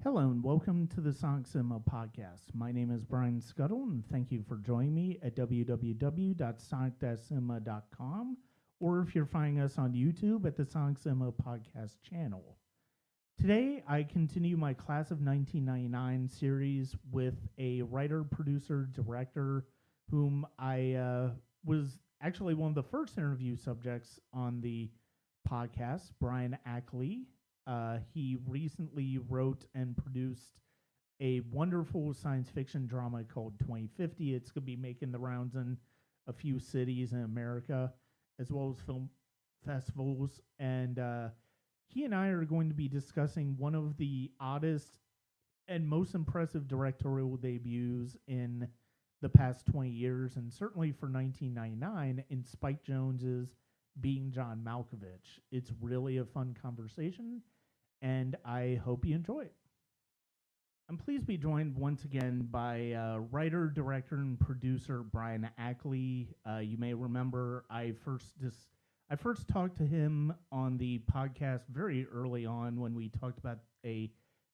Hello and welcome to the Sonic Cinema podcast. My name is Brian Scuttle and thank you for joining me at www.sonic-cinema.com or if you're finding us on YouTube at the Sonic Cinema podcast channel. Today I continue my Class of 1999 series with a writer, producer, director whom I was actually one of the first interview subjects on the podcast, Brian Ackley. He recently wrote and produced a wonderful science fiction drama called 2050. It's going to be making the rounds in a few cities in America, as well as film festivals. And he and I are going to be discussing one of the oddest and most impressive directorial debuts in the past 20 years, and certainly for 1999, in Spike Jonze's Being John Malkovich. It's really a fun conversation, and I hope you enjoy it. I'm pleased to be joined once again by writer, director, and producer Brian Ackley. You may remember I first talked to him on the podcast very early on when we talked about a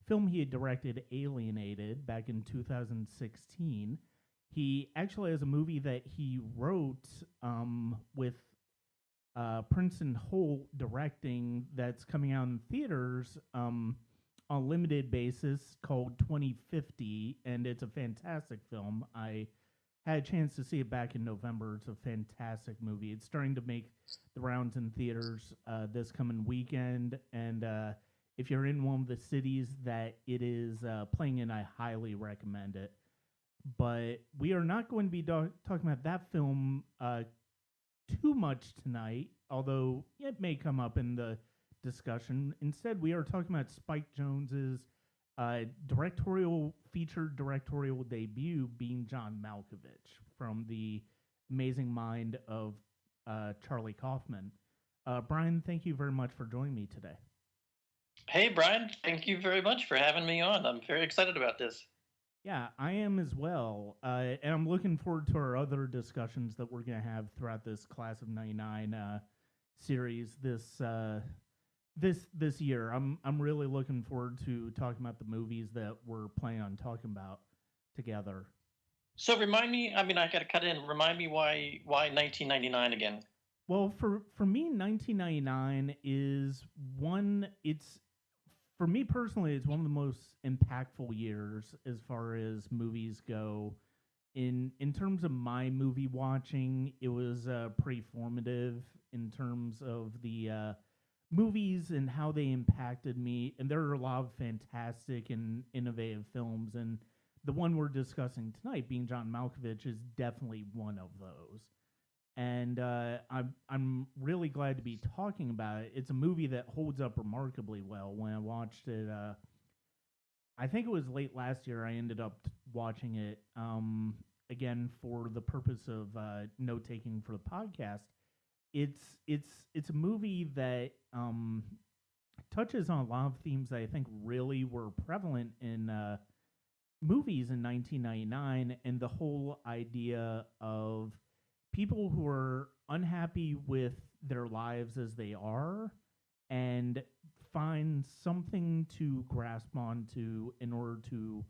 film he had directed, Alienated, back in 2016. He actually has a movie that he wrote with Princeton Holt directing that's coming out in theaters on a limited basis called 2050, and it's a fantastic film. I had a chance to see it back in November. It's a fantastic movie. It's starting to make the rounds in theaters this coming weekend, and if you're in one of the cities that it is playing in, I highly recommend it. But we are not going to be talking about that film too much tonight, although it may come up in the discussion. Instead, we are talking about Spike Jonze's featured directorial debut, Being John Malkovich, from the amazing mind of Charlie Kaufman. Brian, thank you very much for joining me today. Hey, Brian. Thank you very much for having me on. I'm very excited about this. Yeah, I am as well, and I'm looking forward to our other discussions that we're going to have throughout this Class of '99 series this year. I'm really looking forward to talking about the movies that we're planning on talking about together. So remind me. I got to cut in. Remind me why 1999 again. Well, for me, 1999 is one. It's for me personally, it's one of the most impactful years as far as movies go. In terms of my movie watching, it was pretty formative in terms of the movies and how they impacted me. And there are a lot of fantastic and innovative films, and the one we're discussing tonight, Being John Malkovich, is definitely one of those. And I'm really glad to be talking about it. It's a movie that holds up remarkably well. When I watched it, I think it was late last year. I ended up watching it again for the purpose of note taking for the podcast. It's a movie that touches on a lot of themes that I think really were prevalent in movies in 1999, and the whole idea of people who are unhappy with their lives as they are and find something to grasp onto in order to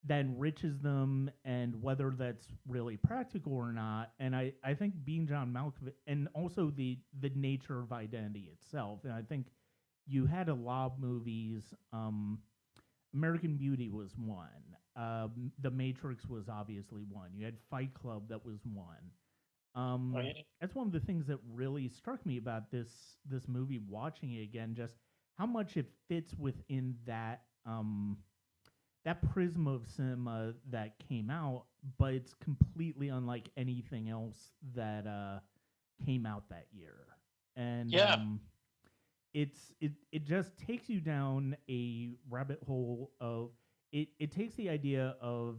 that enriches them, and whether that's really practical or not. And I think Being John Malkovich, and also the nature of identity itself, and I think you had a lot of movies. American Beauty was one. The Matrix was obviously one. You had Fight Club that was one. That's one of the things that really struck me about this movie, watching it again, just how much it fits within that prism of cinema that came out, but it's completely unlike anything else that came out that year. And it just takes you down a rabbit hole of it takes the idea of,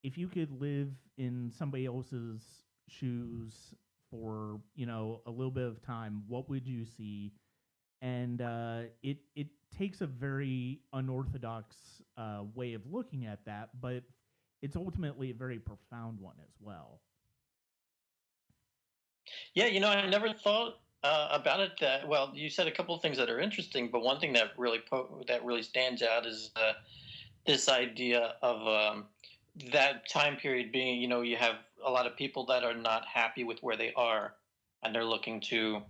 if you could live in somebody else's shoes for a little bit of time, what would you see? And it takes a very unorthodox way of looking at that, but it's ultimately a very profound one as well. Yeah, I never thought About it, that well, you said a couple of things that are interesting, but one thing that that really stands out is this idea of that time period being, you have a lot of people that are not happy with where they are, and they're looking to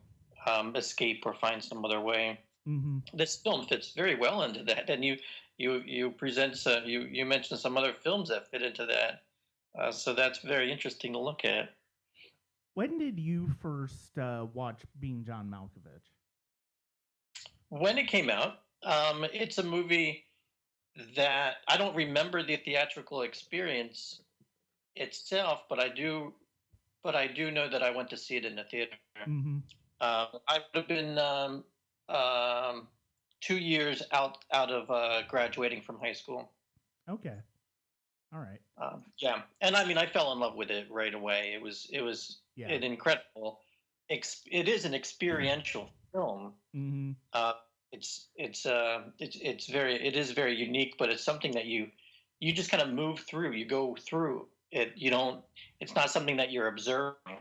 escape or find some other way. Mm-hmm. This film fits very well into that, and you mentioned some other films that fit into that, so that's very interesting to look at. When did you first watch Being John Malkovich? When it came out, it's a movie that I don't remember the theatrical experience itself, but I do know that I went to see it in the theater. Mm-hmm. I would have been 2 years out of graduating from high school. Okay. All right. Yeah, and I mean, I fell in love with it right away. It was Yeah. an incredible. It is an experiential film. Mm-hmm. It is very unique, but it's something that you just kind of move through. You go through it. You don't. It's not something that you're observing.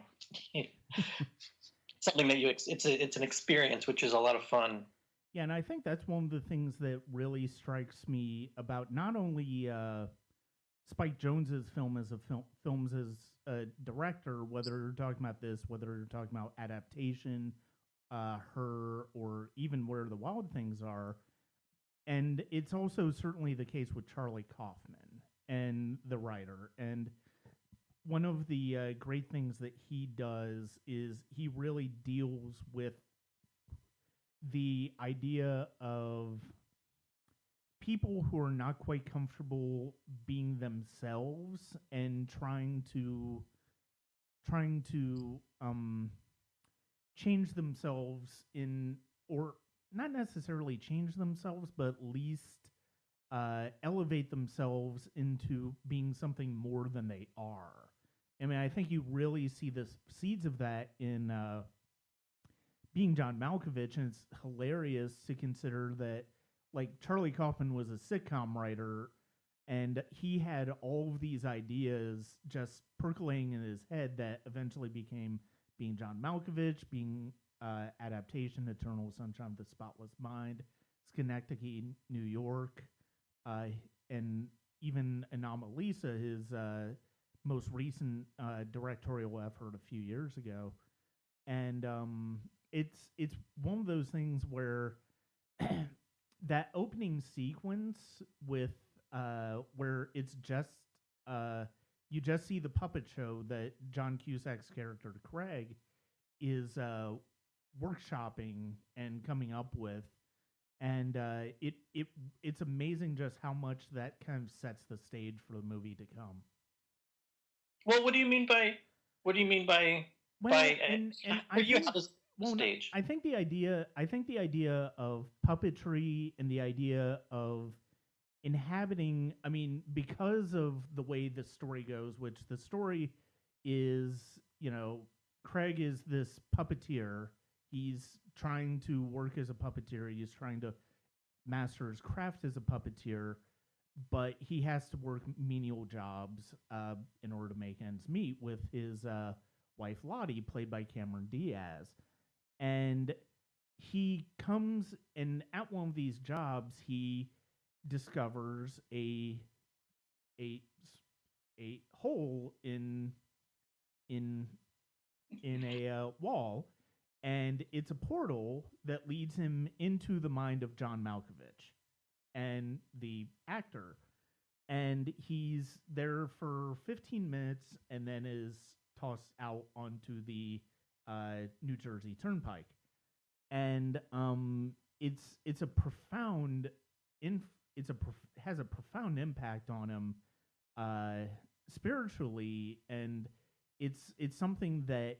Something that it's an experience, which is a lot of fun. Yeah, and I think that's one of the things that really strikes me about not only Spike Jonze's films as a director, whether you're talking about this, whether you're talking about adaptation, her, or even Where the Wild Things Are, and it's also certainly the case with Charlie Kaufman and the writer. And one of the great things that he does is he really deals with the idea of people who are not quite comfortable being themselves and trying to change themselves in, or not necessarily change themselves, but at least elevate themselves into being something more than they are. I mean, I think you really see the seeds of that in Being John Malkovich, and it's hilarious to consider that, like, Charlie Kaufman was a sitcom writer, and he had all of these ideas just percolating in his head that eventually became Being John Malkovich, being adaptation, Eternal Sunshine of the Spotless Mind, Schenectady, New York, uh, and even Anomalisa, his most recent directorial effort a few years ago. And it's one of those things where that opening sequence with where it's just uh, you just see the puppet show that John Cusack's character Craig is workshopping and coming up with, and it's amazing just how much that kind of sets the stage for the movie to come. Well, what do you mean Well, by and for I you? think How does the well, no, stage? I think the idea of puppetry and the idea of inhabiting, I mean, because of the way the story goes, which the story is, Craig is this puppeteer. He's trying to work as a puppeteer. He's trying to master his craft as a puppeteer, but he has to work menial jobs in order to make ends meet with his wife Lottie, played by Cameron Diaz. And he comes, and at one of these jobs, he discovers a a hole in in a wall, and it's a portal that leads him into the mind of John Malkovich and the actor. And he's there for 15 minutes and then is tossed out onto the New Jersey Turnpike. And it's a profound inf- it's a has a profound impact on him uh, spiritually, and it's something that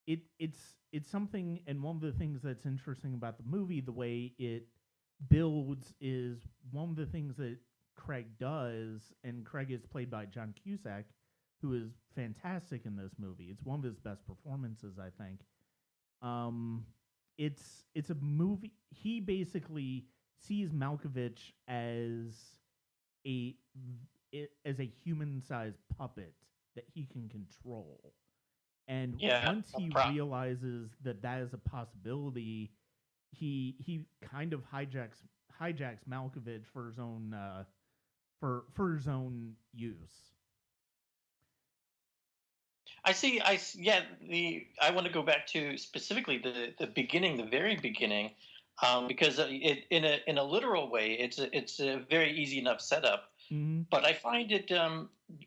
it's something. And one of the things that's interesting about the movie, the way it builds, is one of the things that Craig does, and Craig is played by John Cusack, who is fantastic in this movie. It's one of his best performances, I think. Um, it's a movie. He basically sees Malkovich a as a human-sized puppet that he can control, And Yeah, once he realizes that that is a possibility, he kind of hijacks Malkovich for his own for his own use. I see. Yeah. I want to go back to specifically the beginning, the very beginning, because in a literal way, it's a very easy enough setup. Mm-hmm. But I find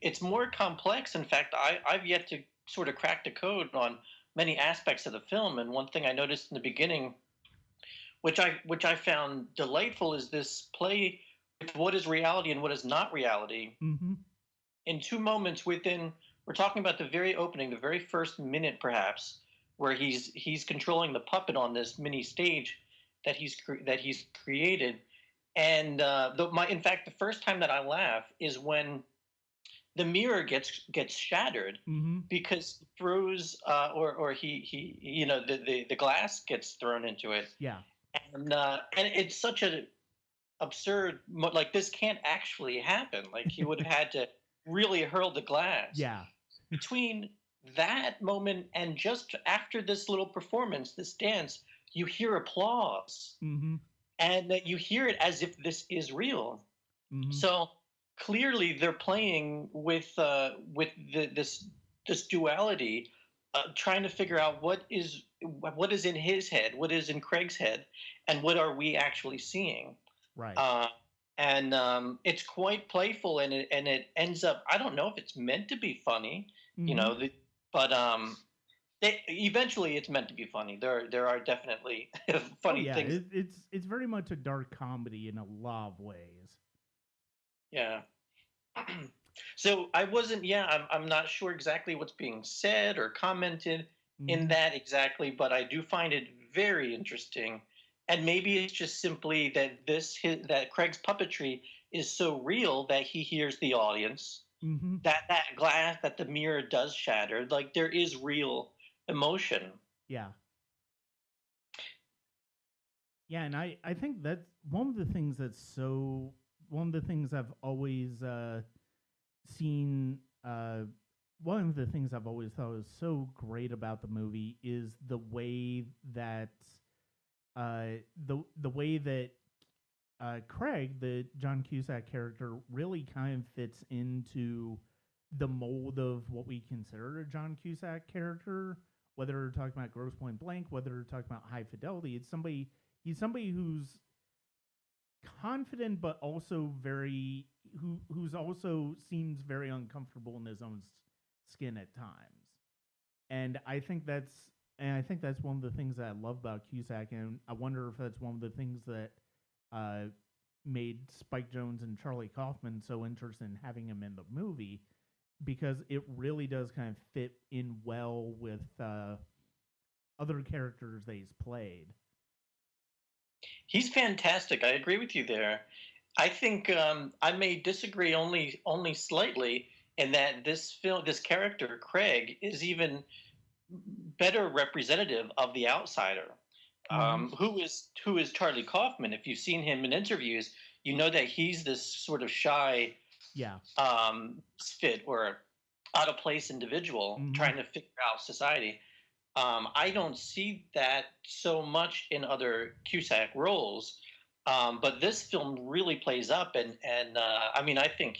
it's more complex. In fact, I've yet to sort of crack the code on many aspects of the film. And one thing I noticed in the beginning, which I found delightful, is this play with what is reality and what is not reality. Mm-hmm. In two moments within, we're talking about the very opening, the very first minute perhaps, where he's controlling the puppet on this mini stage that he's created. And in fact, the first time that I laugh is when the mirror gets shattered, Mm-hmm. because throws or he the glass gets thrown into it. Yeah. And it's such an absurd, like, this can't actually happen. Like, he would have had to really hurl the glass. Yeah. Between that moment and just after this little performance, this dance, you hear applause. Mm-hmm. And that you hear it as if this is real. Mm-hmm. So clearly they're playing with this duality, trying to figure out what is in his head, what is in Craig's head, and what are we actually seeing. Right. And it's quite playful, and it ends up. I don't know if it's meant to be funny, Mm-hmm. but eventually it's meant to be funny. There are definitely funny things. It's very much a dark comedy in a lot of ways. Yeah. So I wasn't. Yeah, I'm not sure exactly what's being said or commented in Mm-hmm. that exactly, but I do find it very interesting. And maybe it's just simply that that Craig's puppetry is so real that he hears the audience. Mm-hmm. That glass, that the mirror does shatter. Like, there is real emotion. Yeah. Yeah, and I think that's one of the things one of the things I've always seen one of the things I've always thought was so great about the movie is the way that the way that Craig, the John Cusack character, really kind of fits into the mold of what we consider a John Cusack character. Whether we're talking about Grosse Point Blank, whether we're talking about High Fidelity, he's somebody who's confident, but also who's also seems very uncomfortable in his own skin at times. And I think that's one of the things that I love about Cusack, and I wonder if that's one of the things that made Spike Jonze and Charlie Kaufman so interested in having him in the movie, because it really does kind of fit in well with other characters that he's played. He's fantastic. I agree with you there. I think I may disagree only slightly in that this character Craig is even better representative of the outsider. Who is Charlie Kaufman? If you've seen him in interviews, you know that he's this sort of shy, Yeah. misfit or out of place individual trying to figure out society. I don't see that so much in other Cusack roles, but this film really plays up, and I mean, I think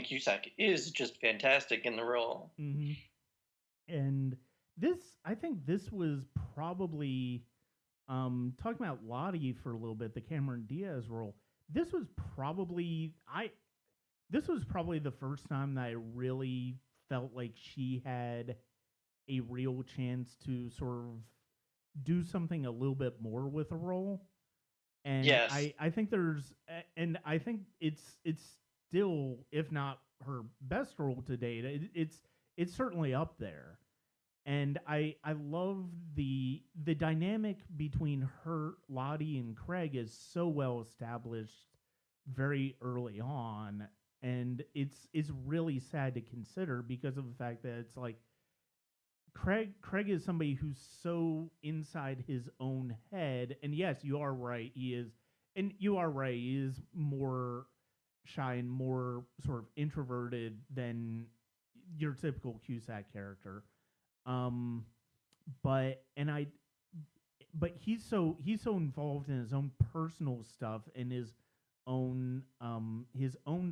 Cusack is just fantastic in the role. Mm-hmm. And I think this was probably talking about Lottie for a little bit, the Cameron Diaz role. This was probably the first time that I really felt like she had a real chance to sort of do something a little bit more with a role. And yes. I think it's still, if not her best role to date, it's certainly up there. And I love the dynamic between her, Lottie, and Craig is so well established very early on, and it's really sad to consider because of the fact that it's like Craig is somebody who's so inside his own head, and yes, you are right, he is more shy and more sort of introverted than your typical Cusack character. Um, but and I but he's so involved in his own personal stuff and his own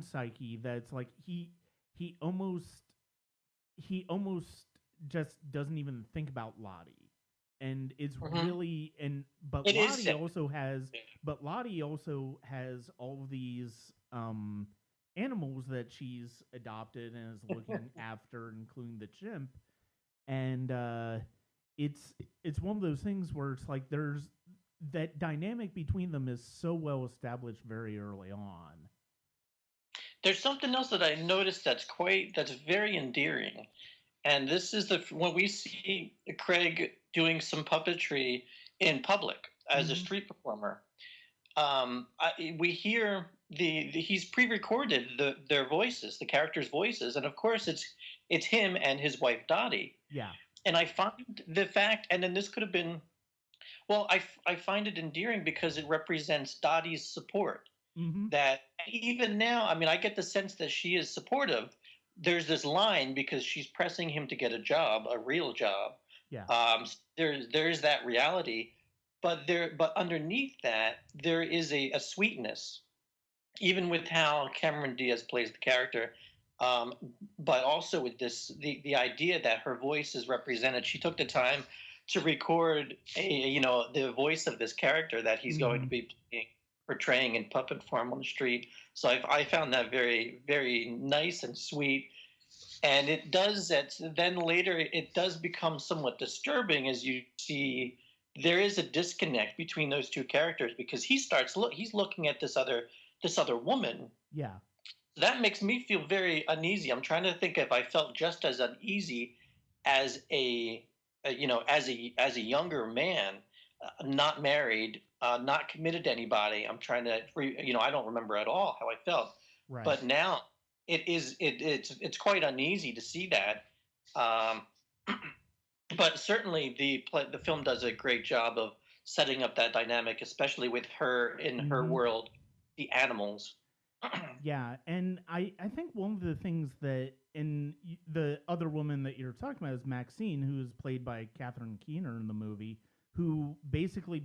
psyche that it's like he almost he almost just doesn't even think about Lottie. And it's Hmm. really and It is sad. but Lottie also has all of these animals that she's adopted and is looking after, including the chimp. And it's it's one of those things where it's like there's that dynamic between them is so well established very early on. There's something else that I noticed that's very endearing, and this is the when we see Craig doing some puppetry in public as a Mm-hmm. street performer. We hear he's pre-recorded their voices, the characters' voices, and of course it's him and his wife Dottie. Yeah. And I find the fact, and then this could have been, well, I find it endearing because it represents Dottie's support. Mm-hmm. That even now, I mean, I get the sense that she is supportive. There's this line because she's pressing him to get a job, a real job. Yeah. There's that reality, but underneath that there is a sweetness, even with how Cameron Diaz plays the character. Um, but also with the idea that her voice is represented. She took the time to record the voice of this character that he's going Mm-hmm. to be portraying in puppet form on the street. So I found that very, very nice and sweet. And it does that. Then later, it does become somewhat disturbing as you see there is a disconnect between those two characters because he's looking at this other woman. Yeah. That makes me feel very uneasy. I'm trying to think if I felt just as uneasy as as a younger man, not married, not committed to anybody. I'm trying to, I don't remember at all how I felt, Right. but now it's quite uneasy to see that. Um, but certainly the film does a great job of setting up that dynamic, especially with her in her Mm-hmm. world, the animals. Yeah, and I think one of the things that the other woman that you're talking about is Maxine, who is played by Catherine Keener in the movie, who basically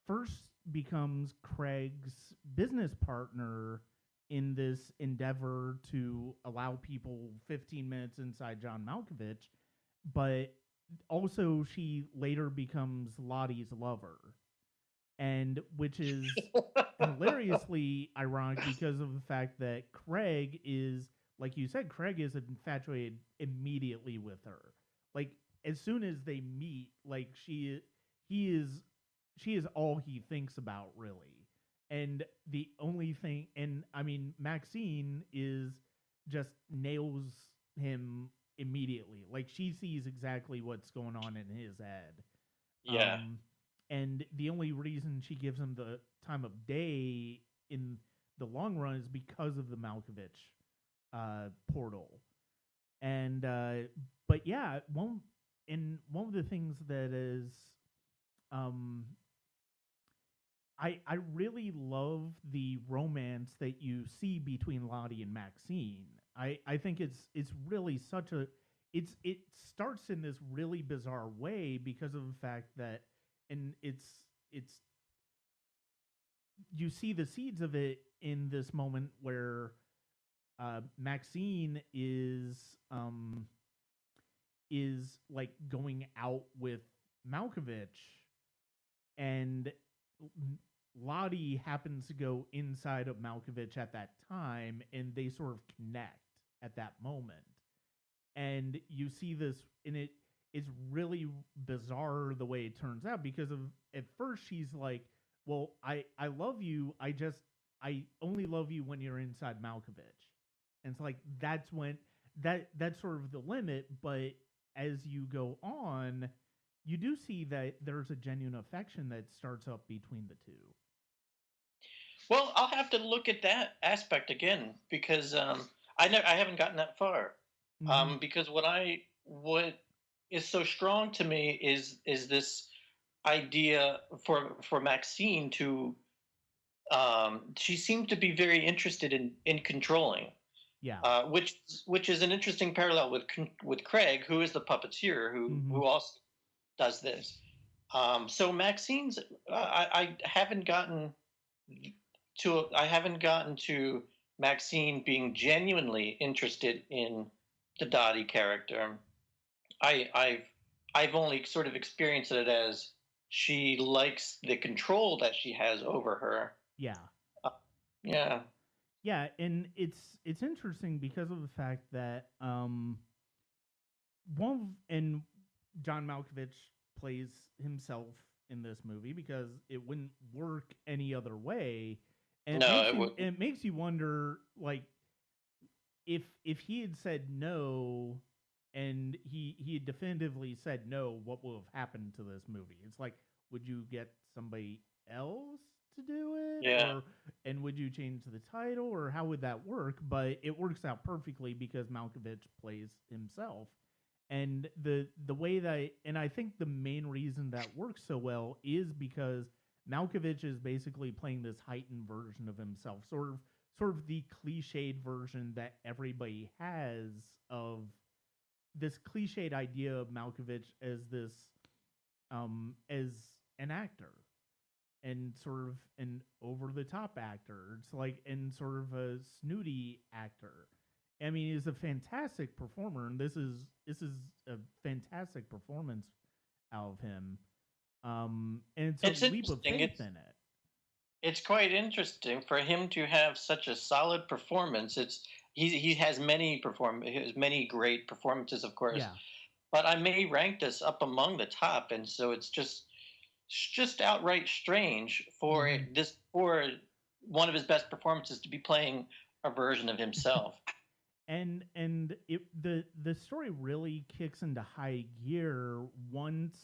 first becomes Craig's business partner in this endeavor to allow people 15 minutes inside John Malkovich, but also she later becomes Lottie's lover, and which is hilariously ironic because of the fact that Craig is, like you said, Craig is infatuated immediately with her. Like as soon as they meet, like he is she is all he thinks about really. And the only thing, and I mean Maxine is just nails him immediately. Like she sees exactly what's going on in his head. Yeah. Um, and the only reason she gives him the time of day in the long run is because of the Malkovich portal. And but yeah, one of the things that is um I really love the romance that you see between Lottie and Maxine. I think it's really such a it starts in this really bizarre way because of the fact that and it's you see the seeds of it in this moment where Maxine is like going out with Malkovich, and Lottie happens to go inside of Malkovich at that time, and they sort of connect at that moment. And you see this, and it's really bizarre the way it turns out because of at first she's like, "Well, I love you. I only love you when you're inside Malkovich," and it's like that's sort of the limit. But as you go on, you do see that there's a genuine affection that starts up between the two. Well, I'll have to look at that aspect again because I haven't gotten that far. Mm-hmm. Because what is so strong to me is this idea for Maxine to she seemed to be very interested in controlling. Yeah. Which is an interesting parallel with Craig, who is the puppeteer who also does this. So Maxine's I haven't gotten to Maxine being genuinely interested in the Dottie character. I've only sort of experienced it as she likes the control that she has over her. Yeah. Uh, yeah. Yeah, and it's interesting because of the fact that and John Malkovich plays himself in this movie because it wouldn't work any other way, and No, it would. it makes you wonder, like, if he had said no, and he had definitively said no, what would have happened to this movie? It's like, would you get somebody else to do it, Yeah. and would you change the title, or how would that work? But it works out perfectly because Malkovich plays himself, and the way that, and I think the main reason that works so well is because Malkovich is basically playing this heightened version of himself, sort of the cliched version that everybody has of this cliched idea of Malkovich as this as an actor, and sort of an over the top actor. It's like, and sort of a snooty actor. I mean, he's a fantastic performer, and this is a fantastic performance out of him. And it's a leap of faith in it. It's quite interesting for him to have such a solid performance. He has many great performances, of course. Yeah. But I may rank this up among the top, and so it's just outright strange for for one of his best performances to be playing a version of himself. and the story really kicks into high gear once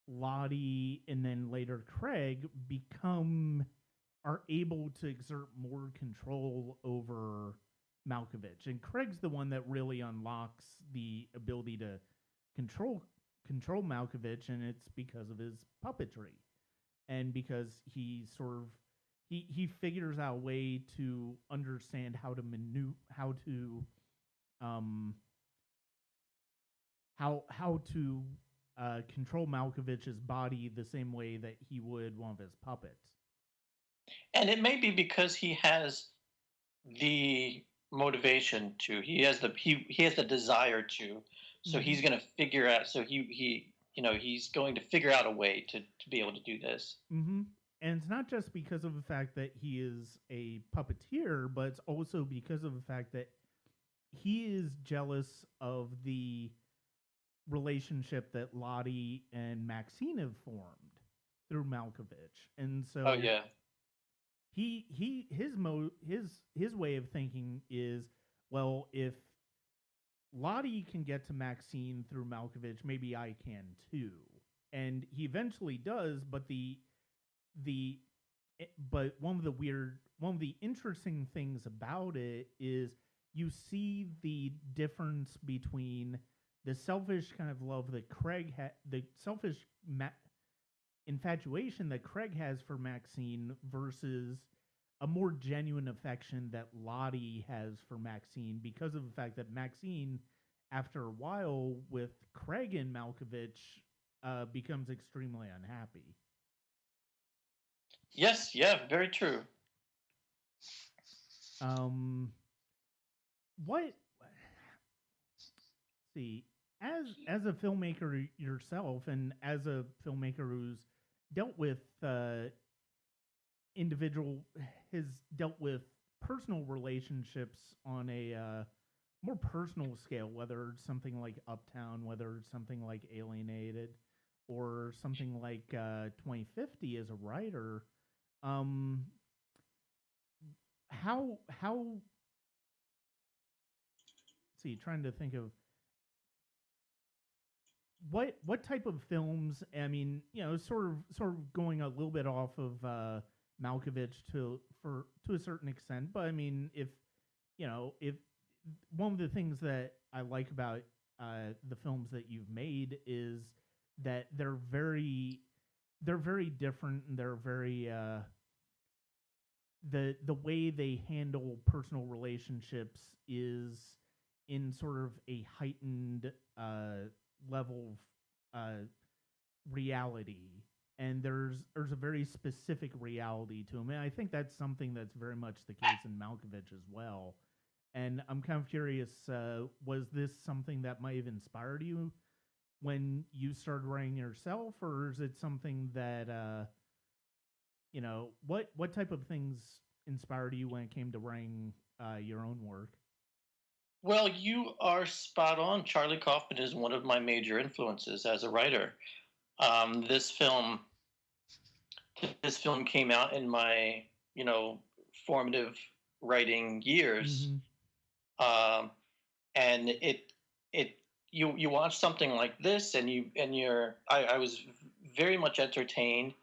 Lottie and then later Craig are able to exert more control over Malkovich, and Craig's the one that really unlocks the ability to control Malkovich, and it's because of his puppetry, and because he sort of he figures out a way to understand how to control Malkovich's body the same way that he would one of his puppets. And it may be because he has the motivation to. He has the desire to. So he's going to figure out. So he's going to figure out a way to be able to do this. Mm-hmm. And it's not just because of the fact that he is a puppeteer, but it's also because of the fact that he is jealous of the relationship that Lottie and Maxine have formed through Malkovich, and so his way of thinking is, well, if Lottie can get to Maxine through Malkovich, maybe I can too, and he eventually does. But one of the interesting things about it is you see the difference between the selfish kind of love that Craig the selfish infatuation that Craig has for Maxine versus a more genuine affection that Lottie has for Maxine, because of the fact that Maxine, after a while with Craig and Malkovich, becomes extremely unhappy. Yes, yeah, very true. What? See, as a filmmaker yourself, and as a filmmaker who's dealt with has dealt with personal relationships on a more personal scale, whether it's something like Uptown, whether it's something like Alienated, or something like 2050 as a writer. How see, trying to think of what type of films. I mean, sort of going a little bit off of Malkovich to a certain extent, but I mean, if one of the things that I like about the films that you've made is that they're very different, and the way they handle personal relationships is in sort of a heightened level of reality, and there's a very specific reality to him, and I think that's something that's very much the case in Malkovich as well. And I'm kind of curious, was this something that might have inspired you when you started writing yourself, or is it something that what type of things inspired you when it came to writing your own work? Well, you are spot on. Charlie Kaufman is one of my major influences as a writer. Um, this film, this film came out in my, formative writing years, Mm-hmm. um, and it you watch something like this, and I was very much entertained,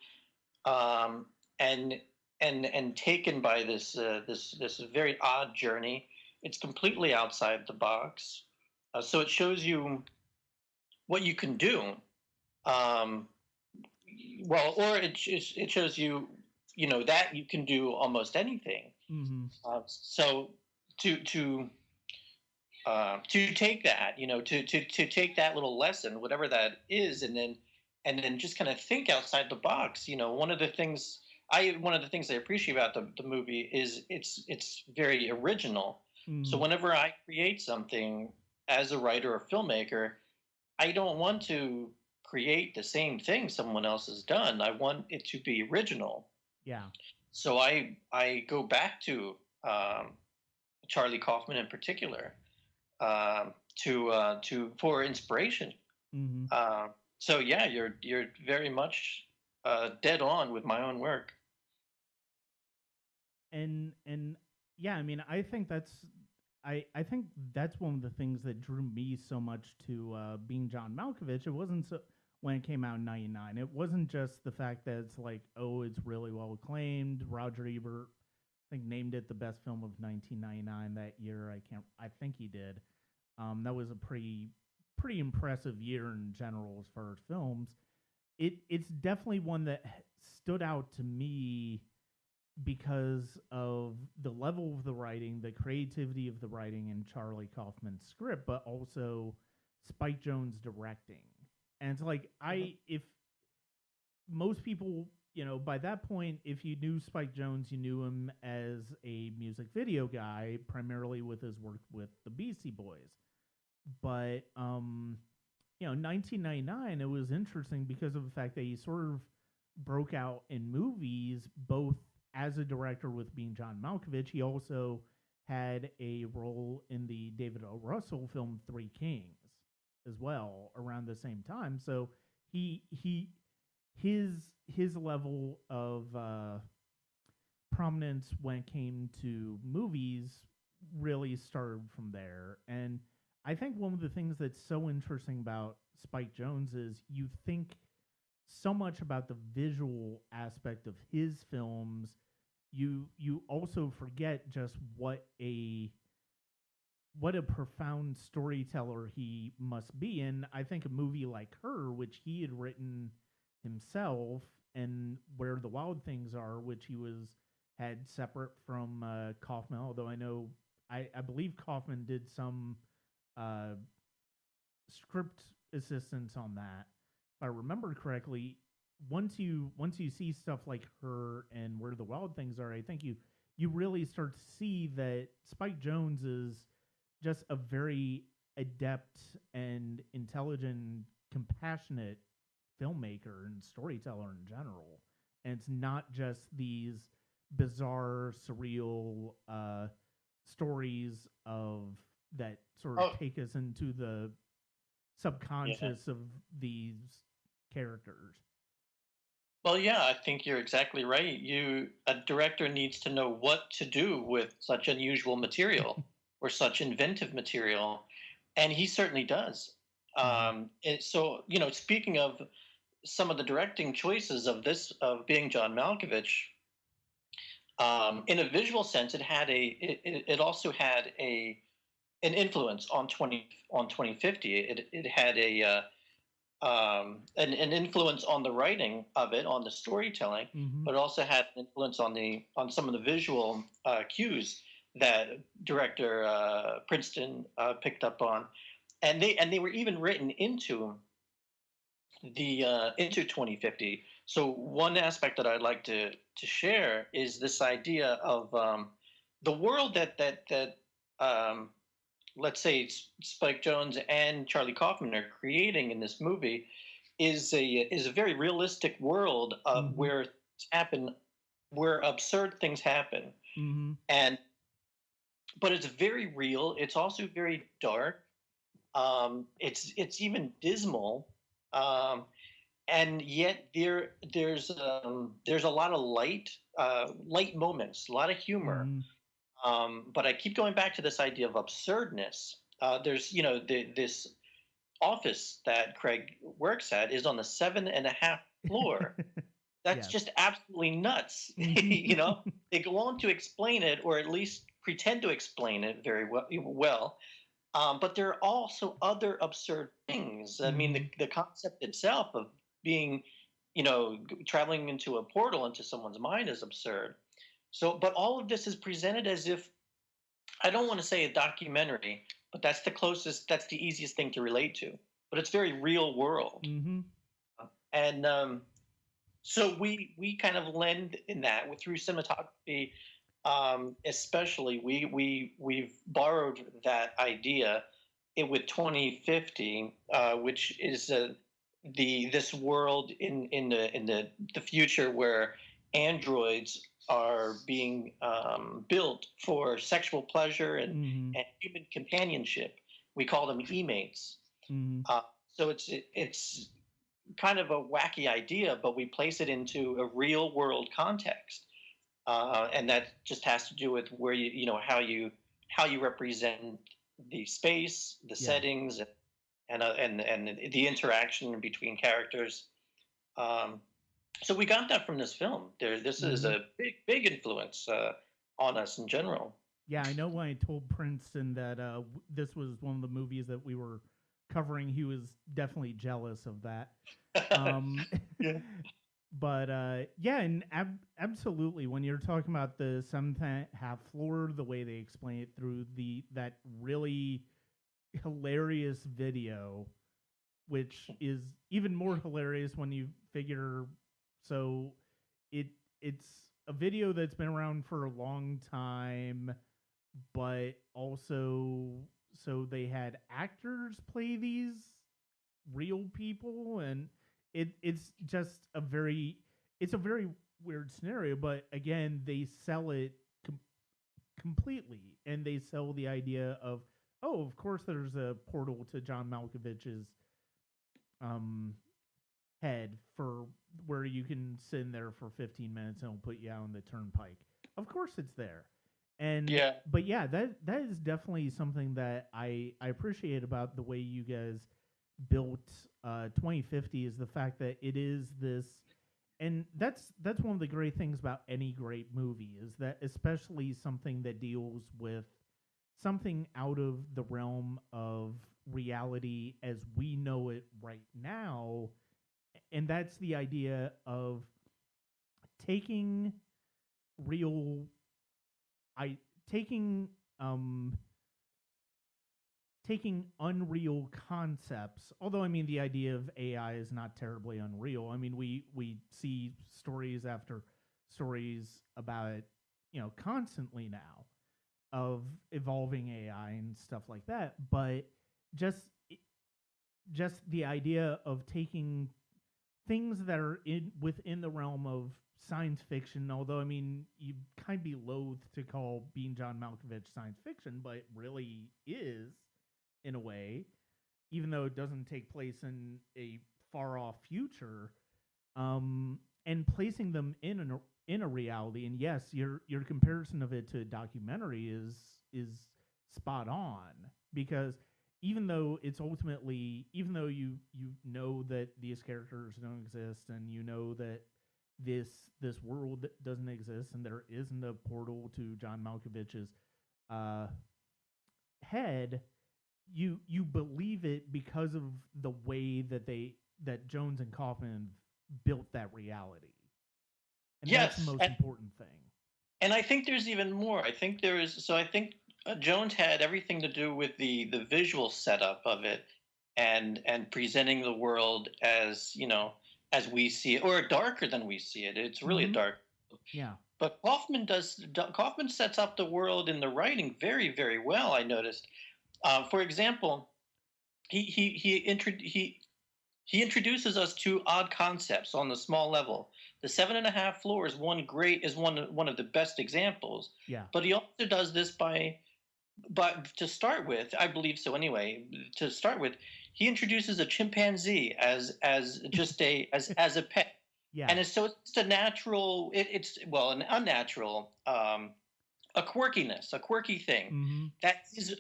um, and and taken by this very odd journey. It's completely outside the box, so it shows you what you can do. Um, well, or it shows you, that you can do almost anything. Mm-hmm. So to to to take that, to take that little lesson, whatever that is, and then just kind of think outside the box. One of the things I appreciate about the movie is it's very original. So Mm-hmm. whenever I create something as a writer or filmmaker, I don't want to create the same thing someone else has done. I want it to be original. Yeah. So I go back to Charlie Kaufman in particular, to for inspiration. Mm-hmm. Uh, so yeah, you're very much dead on with my own work. And yeah, I mean, I think that's one of the things that drew me so much to being John Malkovich. It wasn't so when it came out in '99. It wasn't just the fact that it's like, oh, it's really well acclaimed. Roger Ebert, I think, named it the best film of 1999 that year. I think he did. That was a pretty impressive year in general as far as films. It's definitely one that stood out to me because of the level of the writing, the creativity of the writing in Charlie Kaufman's script, but also Spike Jonze directing. And it's like if most people, by that point, if you knew Spike Jonze, you knew him as a music video guy, primarily with his work with the Beastie Boys. But 1999, it was interesting because of the fact that he sort of broke out in movies, both as a director with being John Malkovich. He also had a role in the David O. Russell film Three Kings as well around the same time. So he his level of prominence when it came to movies really started from there. And I think one of the things that's so interesting about Spike Jonze is you think so much about the visual aspect of his films. You also forget just what a profound storyteller he must be. And I think a movie like Her, which he had written himself, and Where the Wild Things Are, which he had separate from Kaufman, although I believe Kaufman did some uh, script assistance on that. If I remember correctly, once you see stuff like Her and Where the Wild Things Are, I think you really start to see that Spike Jonze is just a very adept and intelligent, compassionate filmmaker and storyteller in general. And it's not just these bizarre, surreal stories of that sort of Oh, take us into the yeah. subconscious of these characters. Well, yeah, I think you're exactly right. A director needs to know what to do with such unusual material or such inventive material, and he certainly does. Mm-hmm. So, speaking of some of the directing choices of being John Malkovich, in a visual sense, it also had an influence on 2050. It had an influence on the writing of it, on the storytelling, Mm-hmm. but also had an influence on some of the visual cues that director Princeton picked up on, and they were even written into 2050. So one aspect that I'd like to share is this idea of the world that let's say Spike Jones and Charlie Kaufman are creating in this movie is a very realistic world of Mm-hmm. where things happen, where absurd things happen, Mm-hmm. and but it's very real. It's also very dark. It's even dismal, um, and yet there's a lot of light moments, a lot of humor. Mm-hmm. But I keep going back to this idea of absurdness. There's this office that Craig works at is on the 7.5 floor. That's Yes. just absolutely nuts. Mm-hmm. They go on to explain it, or at least pretend to explain it very well. But there are also other absurd things. I mean, Mm-hmm. the concept itself of being, traveling into a portal into someone's mind is absurd. So, but all of this is presented as if, I don't want to say a documentary, but that's the easiest thing to relate to. But it's very real world. Mm-hmm. And so we kind of lend in that through cinematography, especially we've borrowed that idea with 2050, which is this world in the future where androids are being built for sexual pleasure Mm-hmm. and human companionship. We call them e-mates. Mm-hmm. Uh, so it's kind of a wacky idea, but we place it into a real world context, and that just has to do with where how you represent the space, the Yeah. settings, and the interaction between characters. Um, so we got that from this film. This is Mm-hmm. a big influence on us in general. Yeah, I know when I told Princeton that this was one of the movies that we were covering, he was definitely jealous of that. Um, Yeah. but yeah, and absolutely, when you're talking about the 7.5 floor, the way they explain it through that really hilarious video, which is even more hilarious when you figure. So it it's a video that's been around for a long time, but also so they had actors play these real people, and it's a very weird scenario, but again they sell it completely, and they sell the idea of, oh, of course there's a portal to John Malkovich's um head for where you can sit in there for 15 minutes and it'll put you out on the turnpike. Of course it's there. And Yeah. but yeah, that is definitely something that I appreciate about the way you guys built 2050, is the fact that it is this, and that's one of the great things about any great movie, is that especially something that deals with something out of the realm of reality as we know it right now, and that's the idea of taking real I taking um taking unreal concepts. Although I mean the idea of AI is not terribly unreal. I mean we see stories after stories about it, constantly now, of evolving AI and stuff like that. But just just the idea of taking things that are within the realm of science fiction. Although I mean, you kind of be loath to call Being John Malkovich science fiction, but it really is in a way, even though it doesn't take place in a far off future. And placing them in a reality. And yes, your comparison of it to a documentary is spot on, because even though you know that these characters don't exist, and you know that this this world doesn't exist, and there isn't a portal to John Malkovich's uh, head, you believe it because of the way that that Jones and Kaufman built that reality, and that's the Yes, most important thing. and I think there's even more. I think there is. So I think Jones had everything to do with the visual setup of it, and presenting the world as as we see it, or darker than we see it. It's really a Mm-hmm. dark. Yeah. But Kaufman sets up the world in the writing very, very well. I noticed. For example, he introduces us to odd concepts on the small level. The 7.5 floor is one of the best examples. Yeah. But he also does this but to start with, I believe so anyway. To start with, he introduces a chimpanzee as just as a pet, Yeah. and so it's a natural. It's well an unnatural, a quirkiness, a quirky thing Mm-hmm. that is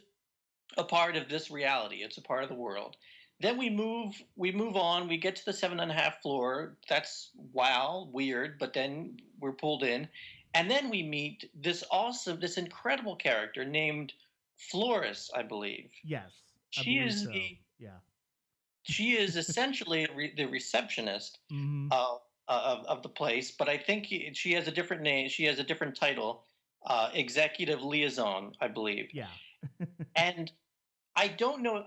a part of this reality. It's a part of the world. Then we move on. We get to the 7.5 floor. That's wow, weird, but then we're pulled in, and then we meet this incredible character named Flores, I believe. Yes, I She believe is so. Yeah. she is essentially the receptionist Mm-hmm. of the place, but I think she has a different name. She has a different title, executive liaison, I believe. Yeah. And I don't know.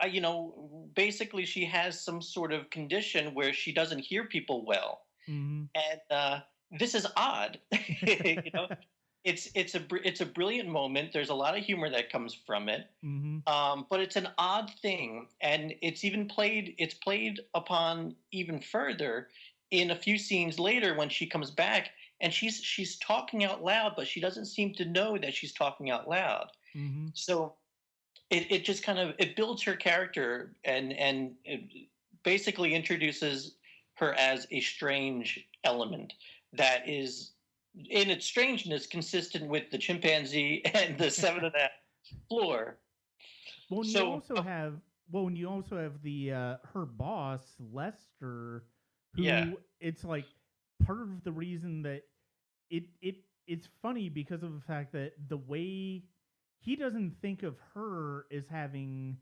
Basically, she has some sort of condition where she doesn't hear people well, Mm-hmm. and this is odd. you know, it's a brilliant moment. There's a lot of humor that comes from it, Mm-hmm. but it's an odd thing, and it's played upon even further in a few scenes later when she comes back and she's talking out loud, but she doesn't seem to know that she's talking out loud. Mm-hmm. So it just kind of it builds her character and it basically introduces her as a strange element that is in its strangeness consistent with the chimpanzee and the 7.5 floor. Well, and you So also have the her boss Lester, yeah, who it's like part of the reason that it's funny because of the fact that the way he doesn't think of her as having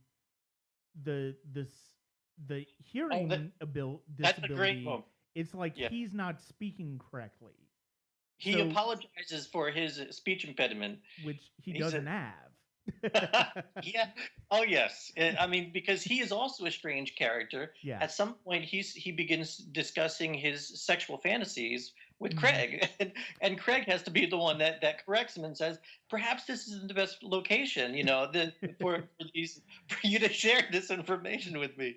the oh, hearing that's a great disability. moment. It's like Yeah, he's not speaking correctly, he so apologizes for his speech impediment. which he He said, doesn't have. yeah. Oh, yes. I mean, because he is also a strange character. Yeah. At some point, he begins discussing his sexual fantasies with Mhm. Craig, and Craig has to be the one that corrects him and says, "Perhaps this isn't the best location, for you to share this information with me."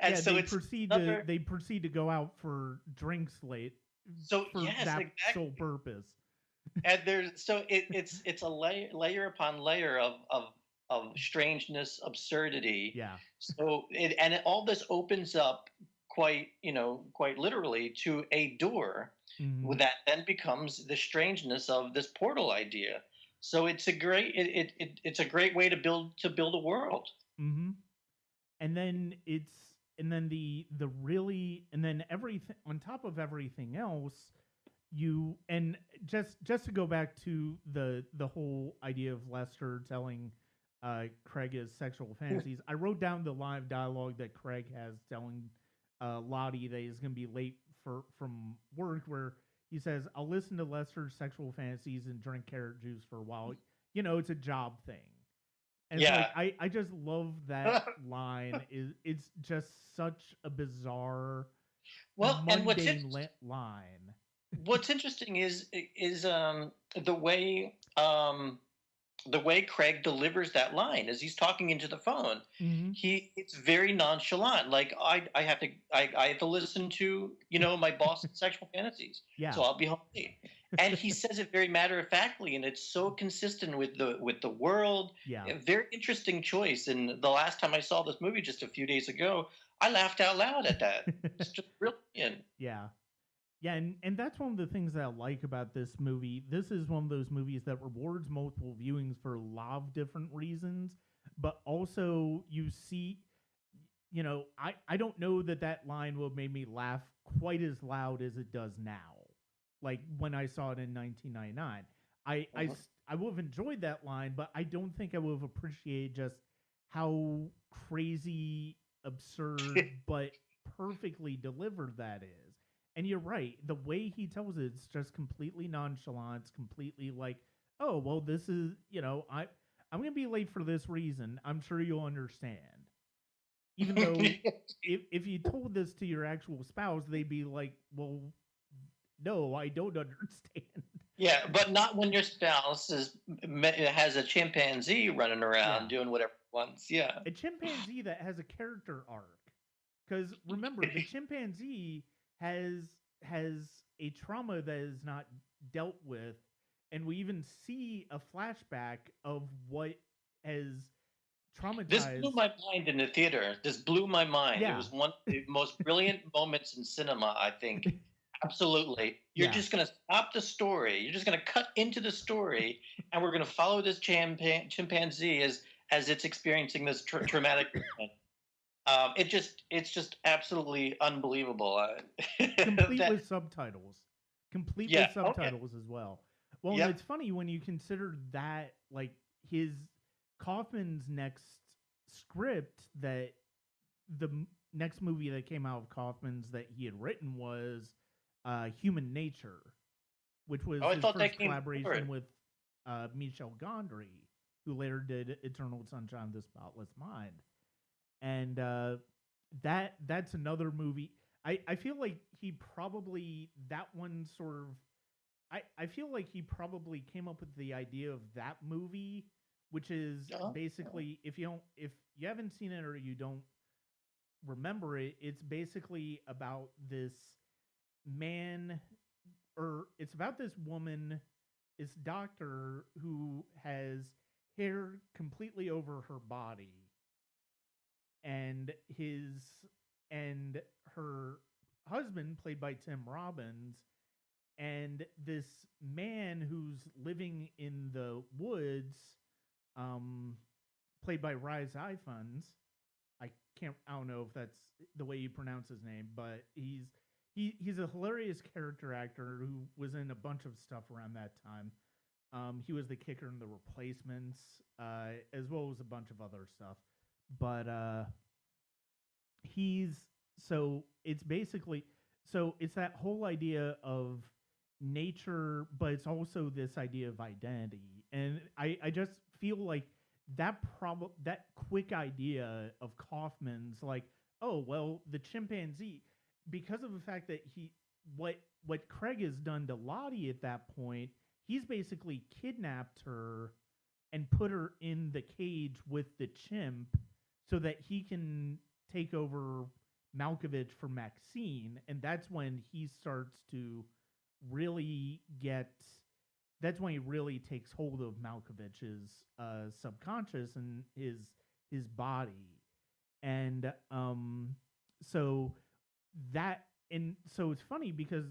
And Yeah, so it's another. they proceed to go out for drinks late So for yes, that sole exactly. purpose. And it's a layer upon layer of strangeness, absurdity. Yeah. So all this opens up quite literally to a door Hmm. that then becomes the strangeness of this portal idea. So it's a great way to build a world. Hmm. And then everything on top of everything else, you and just to go back to the whole idea of Lester telling Craig his sexual fantasies. I wrote down the live dialogue that Craig has telling Lottie that he's going to be late from work, where he says, "I'll listen to Lester's sexual fantasies and drink carrot juice for a while. It's a job thing." And it's like Yeah. I just love that line. It's just such a bizarre, Well, and mundane line. what's interesting is the way Craig delivers that line as he's talking into the phone. Mm-hmm. It's very nonchalant. Like I have to listen to my boss's sexual fantasies, Yeah. so I'll be home late. And he says it very matter of factly, and it's so consistent with the world. Yeah. A very interesting choice. And the last time I saw this movie just a few days ago, I laughed out loud at that. It's just brilliant. Yeah. Yeah, and that's one of the things that I like about this movie. This is one of those movies that rewards multiple viewings for a lot of different reasons, but also you see, I don't know that line would have made me laugh quite as loud as it does now. Like when I saw it in 1999. I would have enjoyed that line, but I don't think I would have appreciated just how crazy, absurd, but perfectly delivered that is. And you're right. The way he tells it's just completely nonchalant. It's completely like, oh, well, this is, I'm going to be late for this reason. I'm sure you'll understand. Even though if you told this to your actual spouse, they'd be like, well, no, I don't understand. Yeah, but not when your spouse has a chimpanzee running around doing whatever it wants. Yeah. A chimpanzee that has a character arc. Because remember, the chimpanzee has a trauma that is not dealt with, and we even see a flashback of what has traumatized. This blew my mind in the theater. This blew my mind. Yeah. It was one of the most brilliant moments in cinema, I think. Absolutely. You're just going to stop the story. You're just going to cut into the story, and we're going to follow this chimpanzee as it's experiencing this traumatic event. It's just absolutely unbelievable. Complete with subtitles. Complete with subtitles as well. Well, it's funny when you consider that, like, his Kaufman's next script, that the next movie that came out of Kaufman's that he had written was Human Nature, which was his first collaboration with Michel Gondry, who later did Eternal Sunshine of the Spotless Mind. And that's another movie. I feel like he probably, that one sort of, I feel like he probably came up with the idea of that movie, which is basically, if you haven't seen it or you don't remember it, it's basically about this man, or it's about this woman, this doctor who has hair completely over her body, and her husband, played by Tim Robbins, and this man who's living in the woods, played by Rhys Ifans. I don't know if that's the way you pronounce his name, but he's a hilarious character actor who was in a bunch of stuff around that time. He was the kicker in The Replacements, as well as a bunch of other stuff. But it's that whole idea of nature, but it's also this idea of identity. And I just feel like that quick idea of Kaufman's, like, oh, well, the chimpanzee, because of the fact that what Craig has done to Lottie at that point, he's basically kidnapped her and put her in the cage with the chimp so that he can take over Malkovich for Maxine. And that's when he starts to really that's when he really takes hold of Malkovich's subconscious and his body. And so it's funny because,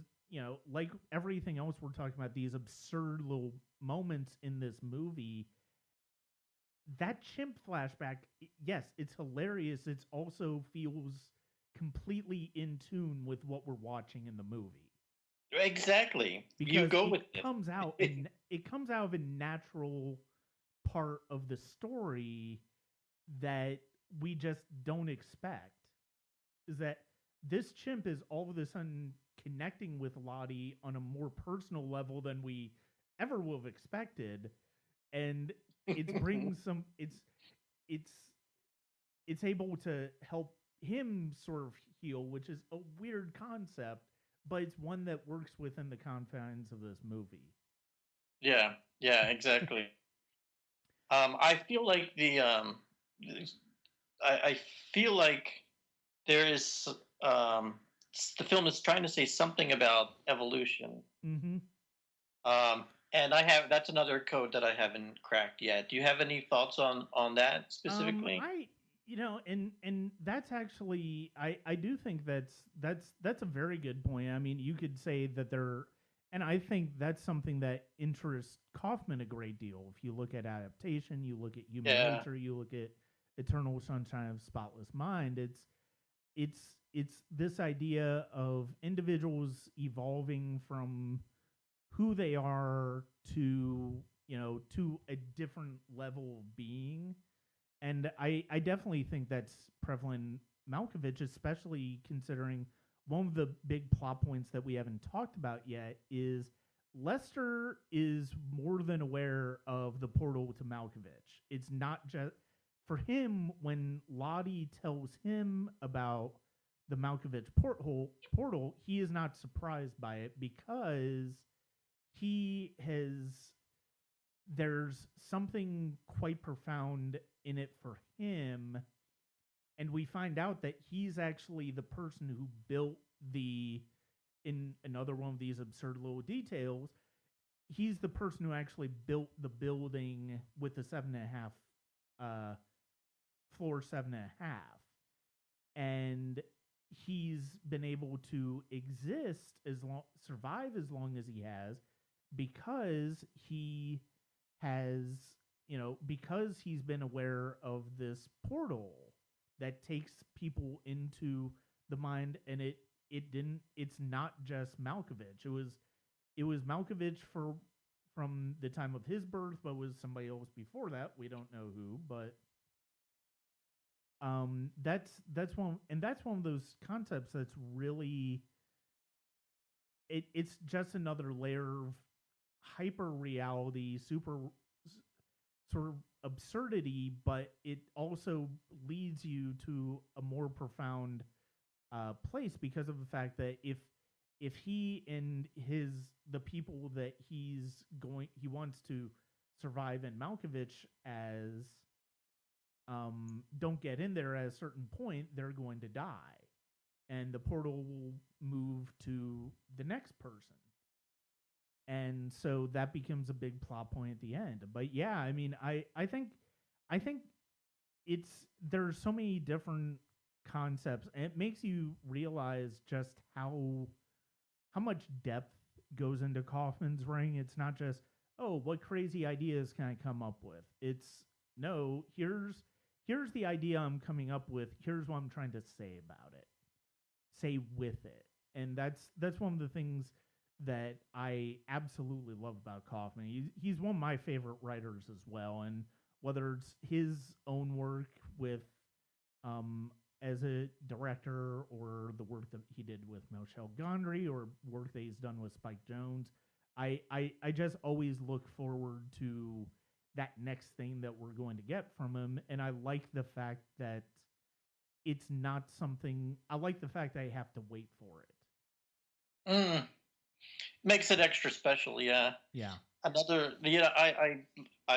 like everything else we're talking about, these absurd little moments in this movie, that chimp flashback, yes, it's hilarious. It also feels completely in tune with what we're watching in the movie. Exactly. Because you go with it. Comes out and it comes out of a natural part of the story that we just don't expect. Is that this chimp is all of a sudden connecting with Lottie on a more personal level than we ever would have expected, and it brings some. It's able to help him sort of heal, which is a weird concept, but it's one that works within the confines of this movie. Yeah, exactly. I feel like I feel like there is the film is trying to say something about evolution. Mm-hmm. And that's another code that I haven't cracked yet. Do you have any thoughts on that specifically? And that's actually, I do think that's a very good point. I mean, you could say that and I think that's something that interests Kaufman a great deal. If you look at adaptation, you look at Human Nature, you look at Eternal Sunshine of the Spotless Mind, it's this idea of individuals evolving from who they are to a different level of being. And I definitely think that's prevalent Malkovich, especially considering one of the big plot points that we haven't talked about yet is Lester is more than aware of the portal to Malkovich. It's not just for him when Lottie tells him about the Malkovich portal, he is not surprised by it because he has there's something quite profound in it for him, and we find out that he's actually the person who built in another one of these absurd little details, he's the person who actually built the building with the 7.5 floor 7.5, and he's been able to survive as long as he has because he has, because he's been aware of this portal that takes people into the mind, and it's not just Malkovich. It was Malkovich from the time of his birth, but was somebody else before that. We don't know who, but that's one of those concepts that's really it's just another layer of hyper reality, super sort of absurdity, but it also leads you to a more profound place because of the fact that if he and the people that he wants to survive in Malkovich as don't get in there at a certain point, they're going to die, and the portal will move to the next person. And so that becomes a big plot point at the end. But yeah, I mean, I think there's so many different concepts, and it makes you realize just how much depth goes into Kaufman's Ring. It's not just, oh, what crazy ideas can I come up with? It's no, here's the idea I'm coming up with. Here's what I'm trying to say about it. Say with it. And that's one of the things that I absolutely love about Kaufman. He's one of my favorite writers as well, and whether it's his own work with as a director or the work that he did with Michel Gondry or work that he's done with Spike Jonze, I just always look forward to that next thing that we're going to get from him, and I like the fact that it's not something. I like the fact that I have to wait for it. Makes it extra special, yeah. Yeah. I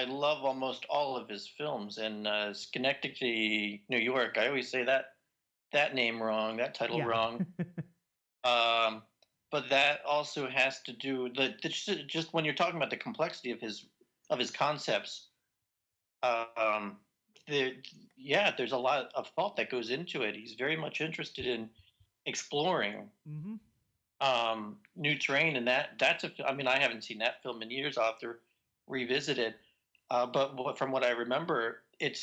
love almost all of his films, and Schenectady, New York. I always say that name wrong, that title wrong. But that also has to do just when you're talking about the complexity of his concepts. There's a lot of thought that goes into it. He's very much interested in exploring. Mm-hmm. New Terrain, and that's I haven't seen that film in years. I'll have to revisit it. But from what I remember, it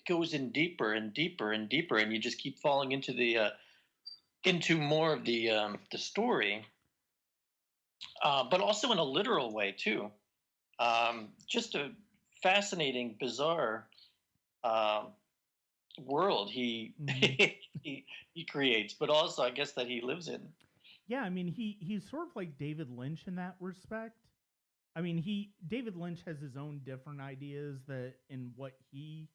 goes in deeper and deeper and deeper, and you just keep falling into more of the story, but also in a literal way too. Just a fascinating, bizarre world he he creates, but also I guess that he lives in. Yeah, I mean he's sort of like David Lynch in that respect. I mean David Lynch has his own different ideas that in what he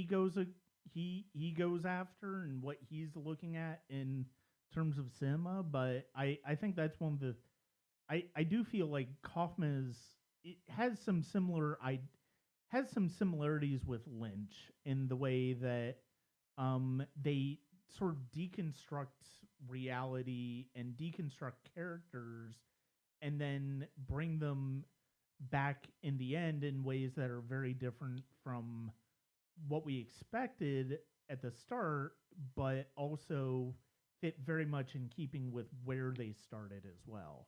goes after and what he's looking at in terms of cinema, but I think that's one of the I do feel like Kaufman has some similarities with Lynch in the way that they sort of deconstruct reality and deconstruct characters and then bring them back in the end in ways that are very different from what we expected at the start, but also fit very much in keeping with where they started as well.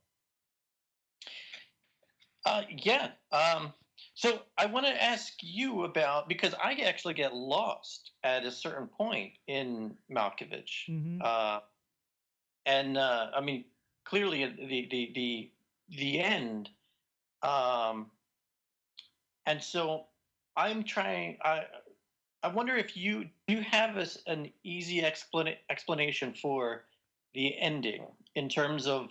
So I want to ask you about, because I actually get lost at a certain point in Malkovich. Mm-hmm. I mean, clearly the end. And so I'm trying. I wonder if you have an easy explanation for the ending in terms of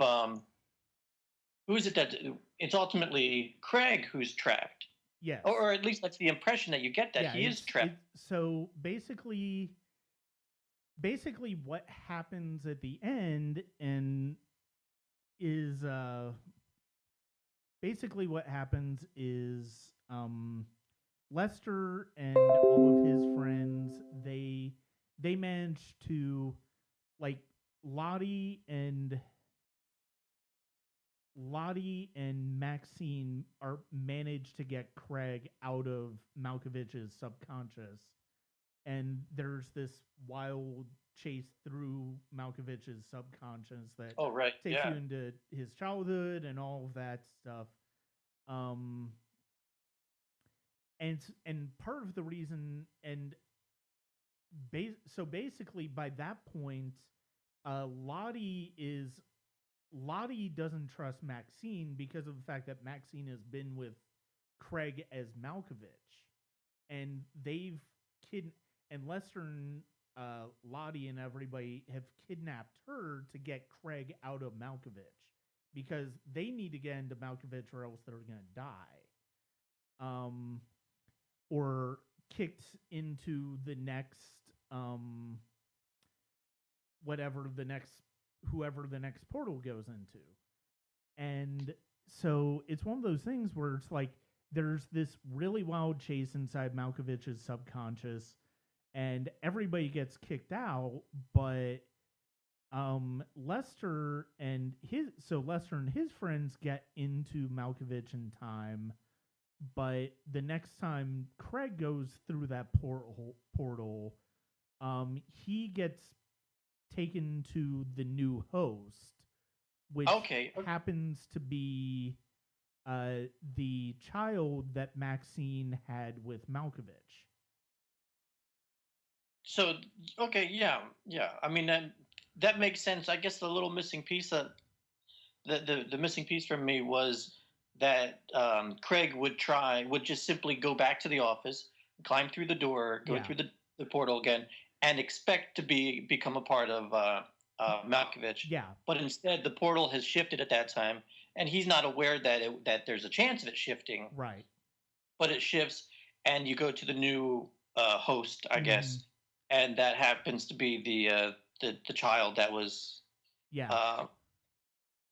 who is it that it's ultimately Craig who's trapped, Yes. or at least that's the impression that you get, that Yeah, he is trapped. so basically what happens at the end and is basically what happens is Lester and all of his friends, they manage to, like, Lottie and Maxine are managed to get Craig out of Malkovich's subconscious, and there's this wild chase through Malkovich's subconscious that Oh, right. takes you Yeah. into his childhood and all of that stuff. Um, and part of the reason, and so basically by that point, Lottie doesn't trust Maxine because of the fact that Maxine has been with Craig as Malkovich, and they've kid and Lester and Lottie and everybody have kidnapped her to get Craig out of Malkovich because they need to get into Malkovich or else they're gonna die, or kicked into the next um, whatever the next whoever the next portal goes into. And so it's one of those things where it's like there's this really wild chase inside Malkovich's subconscious, and everybody gets kicked out, but Lester and his friends get into Malkovich in time, but the next time Craig goes through that portal, he gets taken to the new host, which happens to be the child that Maxine had with Malkovich. So okay, yeah, yeah. I mean that makes sense. I guess the little missing piece that the missing piece from me was that Craig would just simply go back to the office, climb through the door, go through the portal again, and expect to become a part of Malkovich. Yeah. But instead, the portal has shifted at that time, and he's not aware that there's a chance of it shifting. Right. But it shifts, and you go to the new host, I guess, and that happens to be the child that was. Yeah.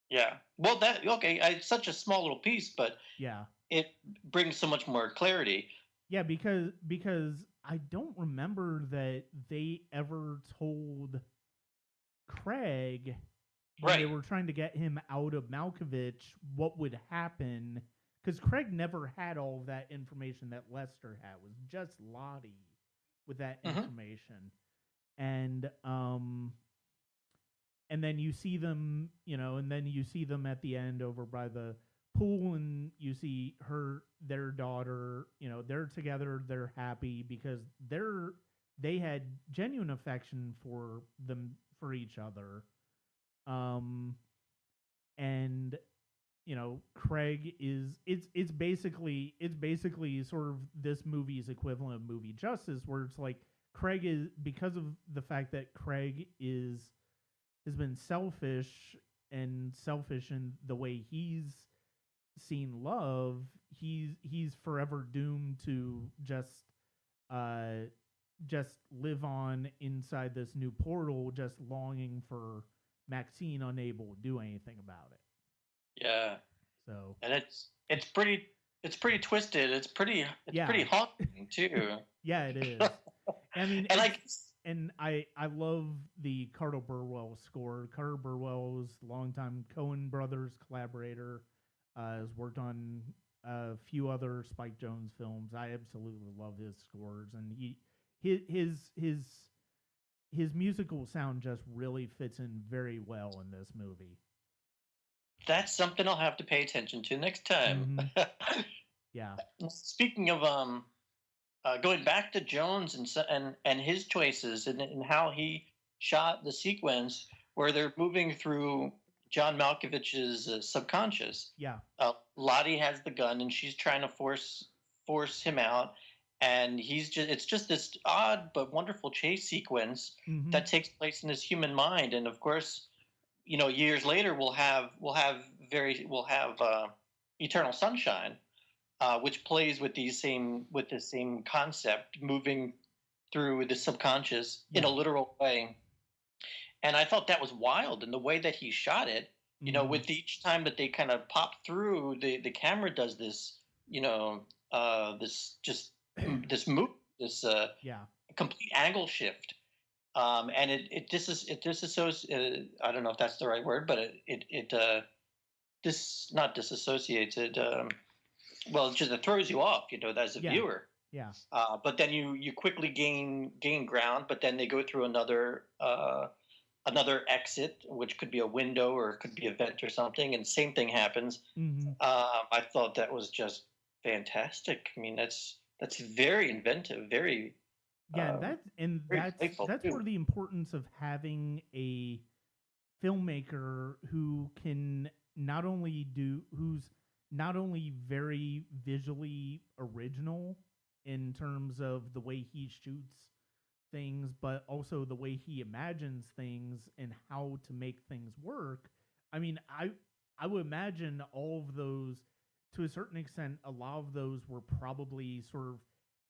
Yeah. Well, it's such a small little piece, but yeah, it brings so much more clarity. Yeah, because I don't remember that they ever told Craig when they were trying to get him out of Malkovich what would happen, because Craig never had all of that information that Lester had. It was just Lottie with that information. And then you see them, at the end over by the pool, and you see their daughter, they're together, they're happy because they had genuine affection for each other. And Craig it's basically sort of this movie's equivalent of Movie Justice, where it's like Craig is, because of the fact that Craig has been selfish in the way he's seen love, he's forever doomed to just live on inside this new portal, just longing for Maxine, unable to do anything about it. Yeah. So, and it's pretty twisted. It's pretty haunting too. Yeah, it is. I mean, and I love the Carter Burwell score. Carter Burwell is a longtime Coen Brothers collaborator. Has worked on a few other Spike Jonze films. I absolutely love his scores, and his musical sound just really fits in very well in this movie. That's something I'll have to pay attention to next time. Yeah. Speaking of going back to Jonze and his choices and how he shot the sequence where they're moving through John Malkovich's subconscious. Yeah. Lottie has the gun and she's trying to force him out, and it's just this odd but wonderful chase sequence Mm-hmm. that takes place in his human mind. And of course, years later we'll have Eternal Sunshine, which plays with the same concept, moving through the subconscious in a Yeah. literal way. And I thought that was wild, and the way that he shot it, Mm-hmm. with each time that they kind of pop through, the camera does this, this just this move, this Yeah. complete angle shift. And it disassociates. I don't know if that's the right word, but this not disassociates it. Well, it just throws you off, as a Yeah. viewer. Yeah. But then you quickly gain ground. But then they go through another exit, which could be a window or it could be a vent or something, and same thing happens. Mm-hmm. I thought that was just fantastic. I mean, that's very inventive, Yeah, um, and very playful that's too. where the importance of having a filmmaker who can not only do who's not only very visually original in terms of the way he shoots things, but also the way he imagines things and how to make things work. I mean, I would imagine all of those, to a certain extent, a lot of those were probably sort of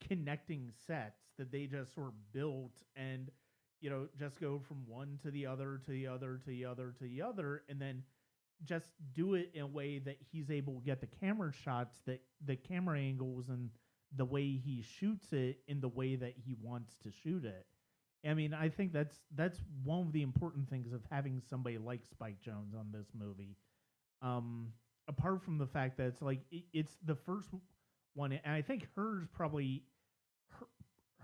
connecting sets that they just sort of built and just go from one to the other to the other to the other to the other, and then just do it in a way that he's able to get the camera shots, that the camera angles and the way he shoots it in the way that he wants to shoot it. I mean, I think that's one of the important things of having somebody like Spike Jonze on this movie. Um, Apart from the fact that it's like it's the first one, and I think her,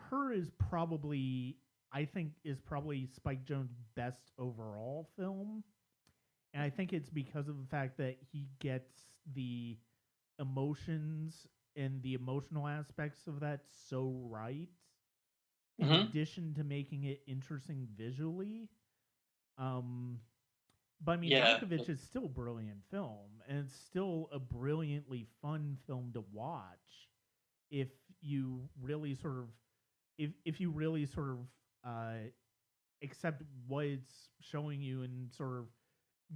her is probably I think is probably Spike Jonze's best overall film, and I think it's because of the fact that he gets the emotions and the emotional aspects of that so right, in Hmm. addition to making it interesting visually. Um, but I mean, Yeah. Malkovich is still a brilliant film, and it's still a brilliantly fun film to watch if you really sort of if you really sort of uh, accept what it's showing you and sort of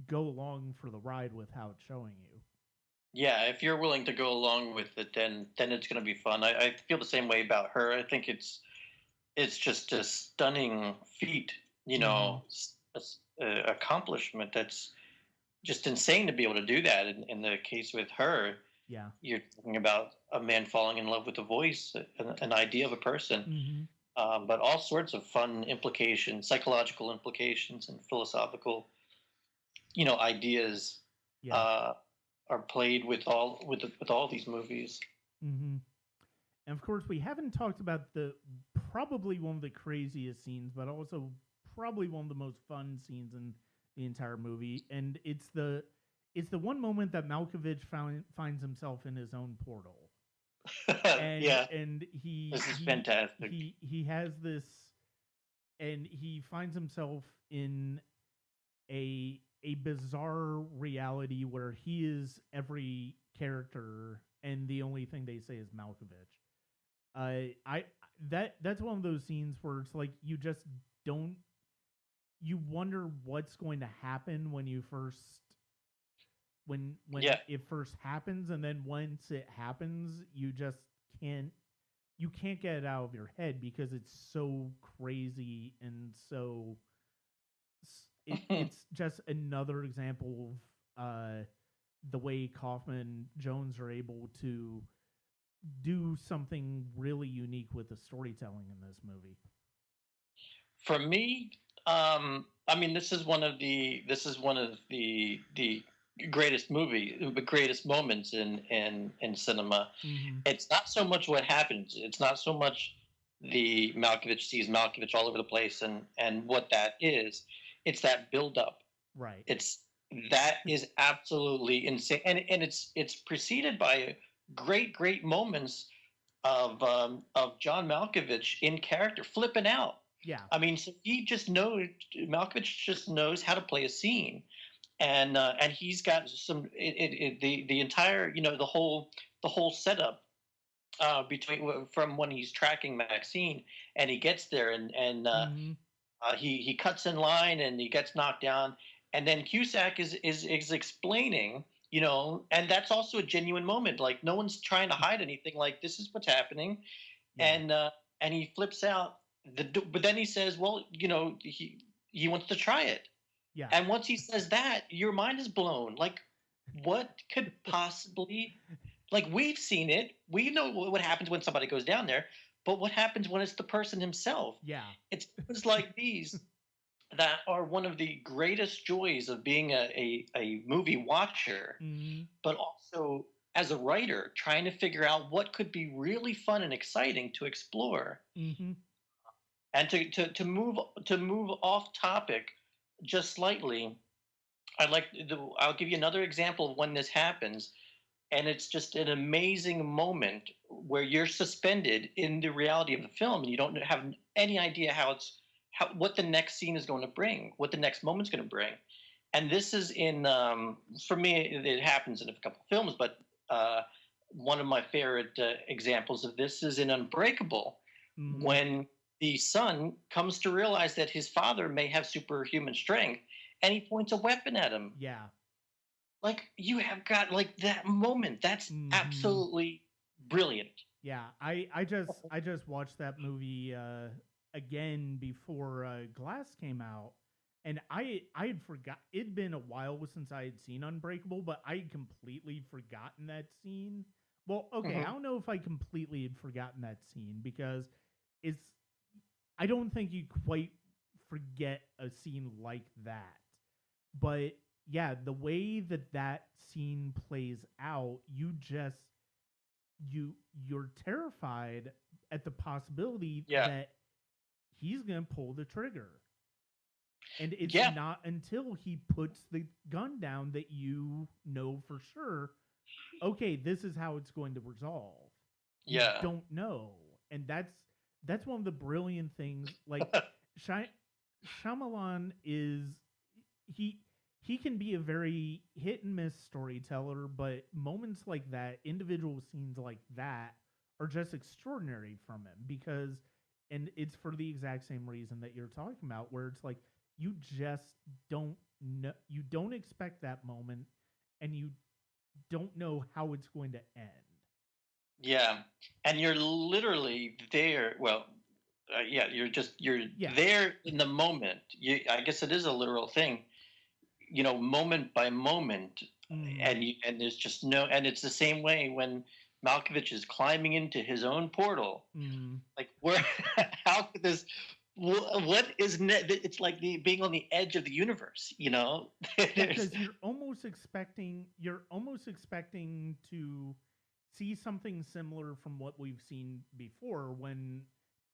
go along for the ride with how it's showing you. Yeah, if you're willing to go along with it, then it's going to be fun. I feel the same way about her. I think it's just a stunning feat, Mm-hmm. accomplishment that's just insane to be able to do that. In the case with her, Yeah. you're talking about a man falling in love with a voice, an idea of a person, Mm-hmm. but all sorts of fun implications, psychological implications, and philosophical, ideas Yeah. uh, are played with all these movies. Mm-hmm. And of course, we haven't talked about the probably one of the craziest scenes, but also probably one of the most fun scenes in the entire movie. And it's the one moment that Malkovich finds himself in his own portal, and Yeah, he this is fantastic. he has this, and he finds himself in a bizarre reality where he is every character, and the only thing they say is Malkovich. I that's one of those scenes where it's like you just don't you wonder what's going to happen when you first when Yeah. it first happens, and then once it happens you just can't you can't get it out of your head because it's so crazy and so it's just another example of the way Kaufman and Jones are able to do something really unique with the storytelling in this movie. For me, I mean, this is one of the the greatest moments in cinema. Mm-hmm. It's not so much what happens. It's not so much the Malkovich sees Malkovich all over the place and what that is. It's that build up. Right. It's that is absolutely insane, and it's preceded by great moments of John Malkovich in character flipping out. Yeah. I mean, so Malkovich just knows how to play a scene, and he's got the entire the whole setup between from when he's tracking Maxine and he gets there Mm-hmm. he cuts in line and he gets knocked down, and then Cusack is explaining, and that's also a genuine moment. Like no one's trying to hide anything. Like this is what's happening, Yeah. and he flips out. But then he says, well, he wants to try it, Yeah. and once he says that, your mind is blown. Like what could possibly like we've seen it. We know what happens when somebody goes down there, but what happens when it's the person himself? Yeah. It's things like these that are one of the greatest joys of being a movie watcher, Mm-hmm. but also as a writer, trying to figure out what could be really fun and exciting to explore. Mm-hmm. And to move off topic just slightly, I'll give you another example of when this happens, and it's just an amazing moment where you're suspended in the reality of the film and you don't have any idea what the next scene is going to bring, what the next moment's going to bring. And this is in for me it happens in a couple of films, but one of my favorite examples of this is in Unbreakable, Mm-hmm. when the son comes to realize that his father may have superhuman strength and he points a weapon at him. Yeah. Like you have got like that moment. That's Mm-hmm. absolutely brilliant. Yeah. I just watched that movie again before Glass came out, and I had forgot. It'd been a while since I had seen Unbreakable, but I had completely forgotten that scene. Well, okay, I Hmm. don't know if I completely had forgotten that scene because it's I don't think you quite forget a scene like that. But yeah, the way that that scene plays out, you you're terrified at the possibility Yeah, that he's going to pull the trigger. And it's yeah, not until he puts the gun down that you know for sure, okay, this is how it's going to resolve. You yeah, don't know. And that's one of the brilliant things. Like Shy, Shyamalan is he he can be a very hit and miss storyteller, but moments like that, individual scenes like that, are just extraordinary from him because, and it's for the exact same reason that you're talking about, where it's like you just don't know, you don't expect that moment, and you don't know how it's going to end. yeah. And you're literally there. Well, yeah, you're Yeah. there in the moment. I guess it is a literal thing. Moment by moment, Mm. and there's just no. And it's the same way when Malkovich is climbing into his own portal. Mm. Like where? How could this? What is it's like the being on the edge of the universe. Yeah, There's because you're almost expecting to see something similar from what we've seen before when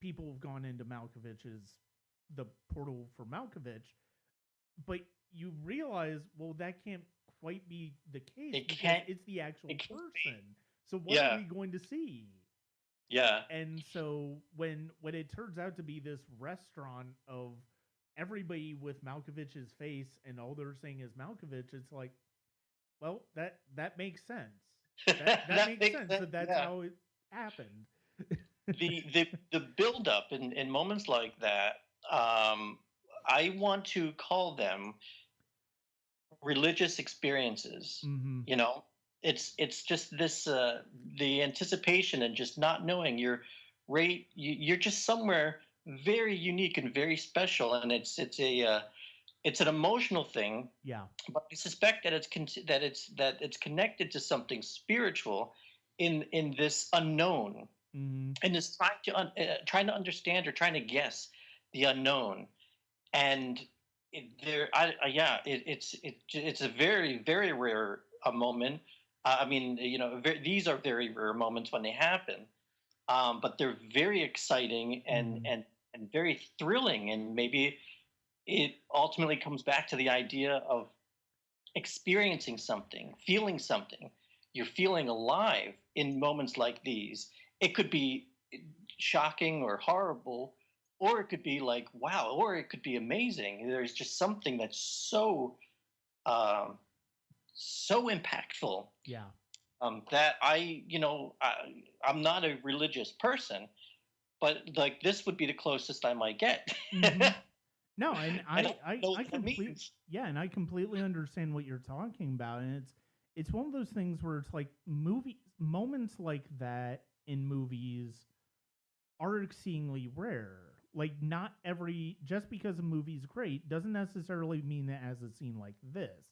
people have gone into Malkovich's the portal for Malkovich, but you realize, well, that can't quite be the case it because can't it's the actual it can't person. be. So what are Yeah, we going to see? yeah, And so when it turns out to be this restaurant of everybody with Malkovich's face and all they're saying is Malkovich, it's like, well, that makes sense. That that makes makes sense sense. that that's Yeah, how it happened. the build up in moments like that. Um, I want to call them religious experiences. Mm-hmm. You know, it's just this the anticipation and just not knowing you're just somewhere very unique and very special, and it's an emotional thing, Yeah. but I suspect that it's connected to something spiritual in this unknown, Mm-hmm. and is trying to understand or trying to guess the unknown. And yeah, it's a very very rare a moment. I mean, these are very rare moments when they happen, but they're very exciting Mm-hmm. and very thrilling, and maybe it ultimately comes back to the idea of experiencing something, feeling something. You're feeling alive in moments like these. It could be shocking or horrible, or it could be like wow, or it could be amazing. There's just something that's so um, so impactful. Yeah. that I'm not a religious person, but like this would be the closest I might get. Hmm. No, and And I I don't know I what that complete means. yeah, and I completely understand what you're talking about, and it's one of those things where it's like movie moments like that in movies are exceedingly rare. Like not every just because a movie's great doesn't necessarily mean it has a scene like this.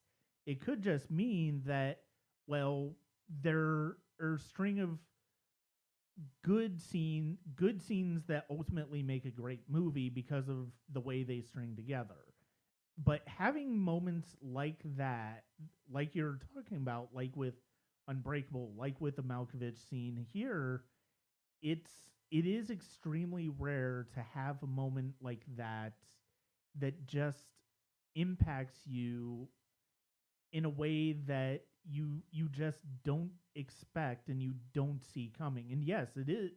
It could just mean that well there are a string of good scenes that ultimately make a great movie because of the way they string together. But having moments like that, like you're talking about, like with Unbreakable, like with the Malkovich scene here, it's it is extremely rare to have a moment like that that just impacts you in a way that you just don't expect and you don't see coming. And yes, it is.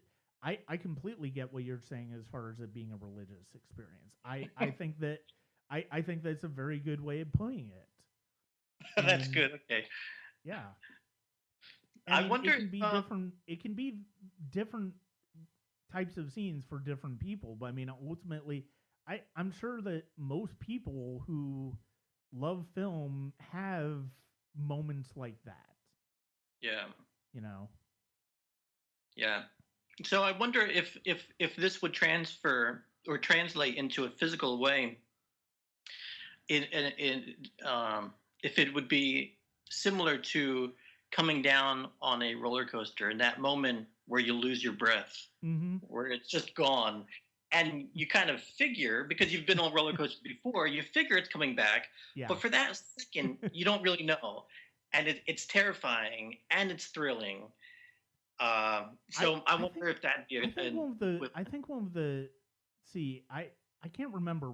I completely get what you're saying as far as it being a religious experience. I think that I think that's a very good way of putting it. That's And good. Okay. yeah, I I mean wonder. it can be different types of scenes for different people. But I mean, ultimately, I'm sure that most people who love film have moments like that. Yeah. You know, Yeah. So I wonder if this would transfer or translate into a physical way in if it would be similar to coming down on a roller coaster in that moment where you lose your breath, mm-hmm. where it's just gone, and you kind of figure because you've been on a roller coaster before, you figure it's coming back, Yeah, but for that second you don't really know, and it's terrifying and it's thrilling. So I I wonder think if that'd be with I think one of the see I can't remember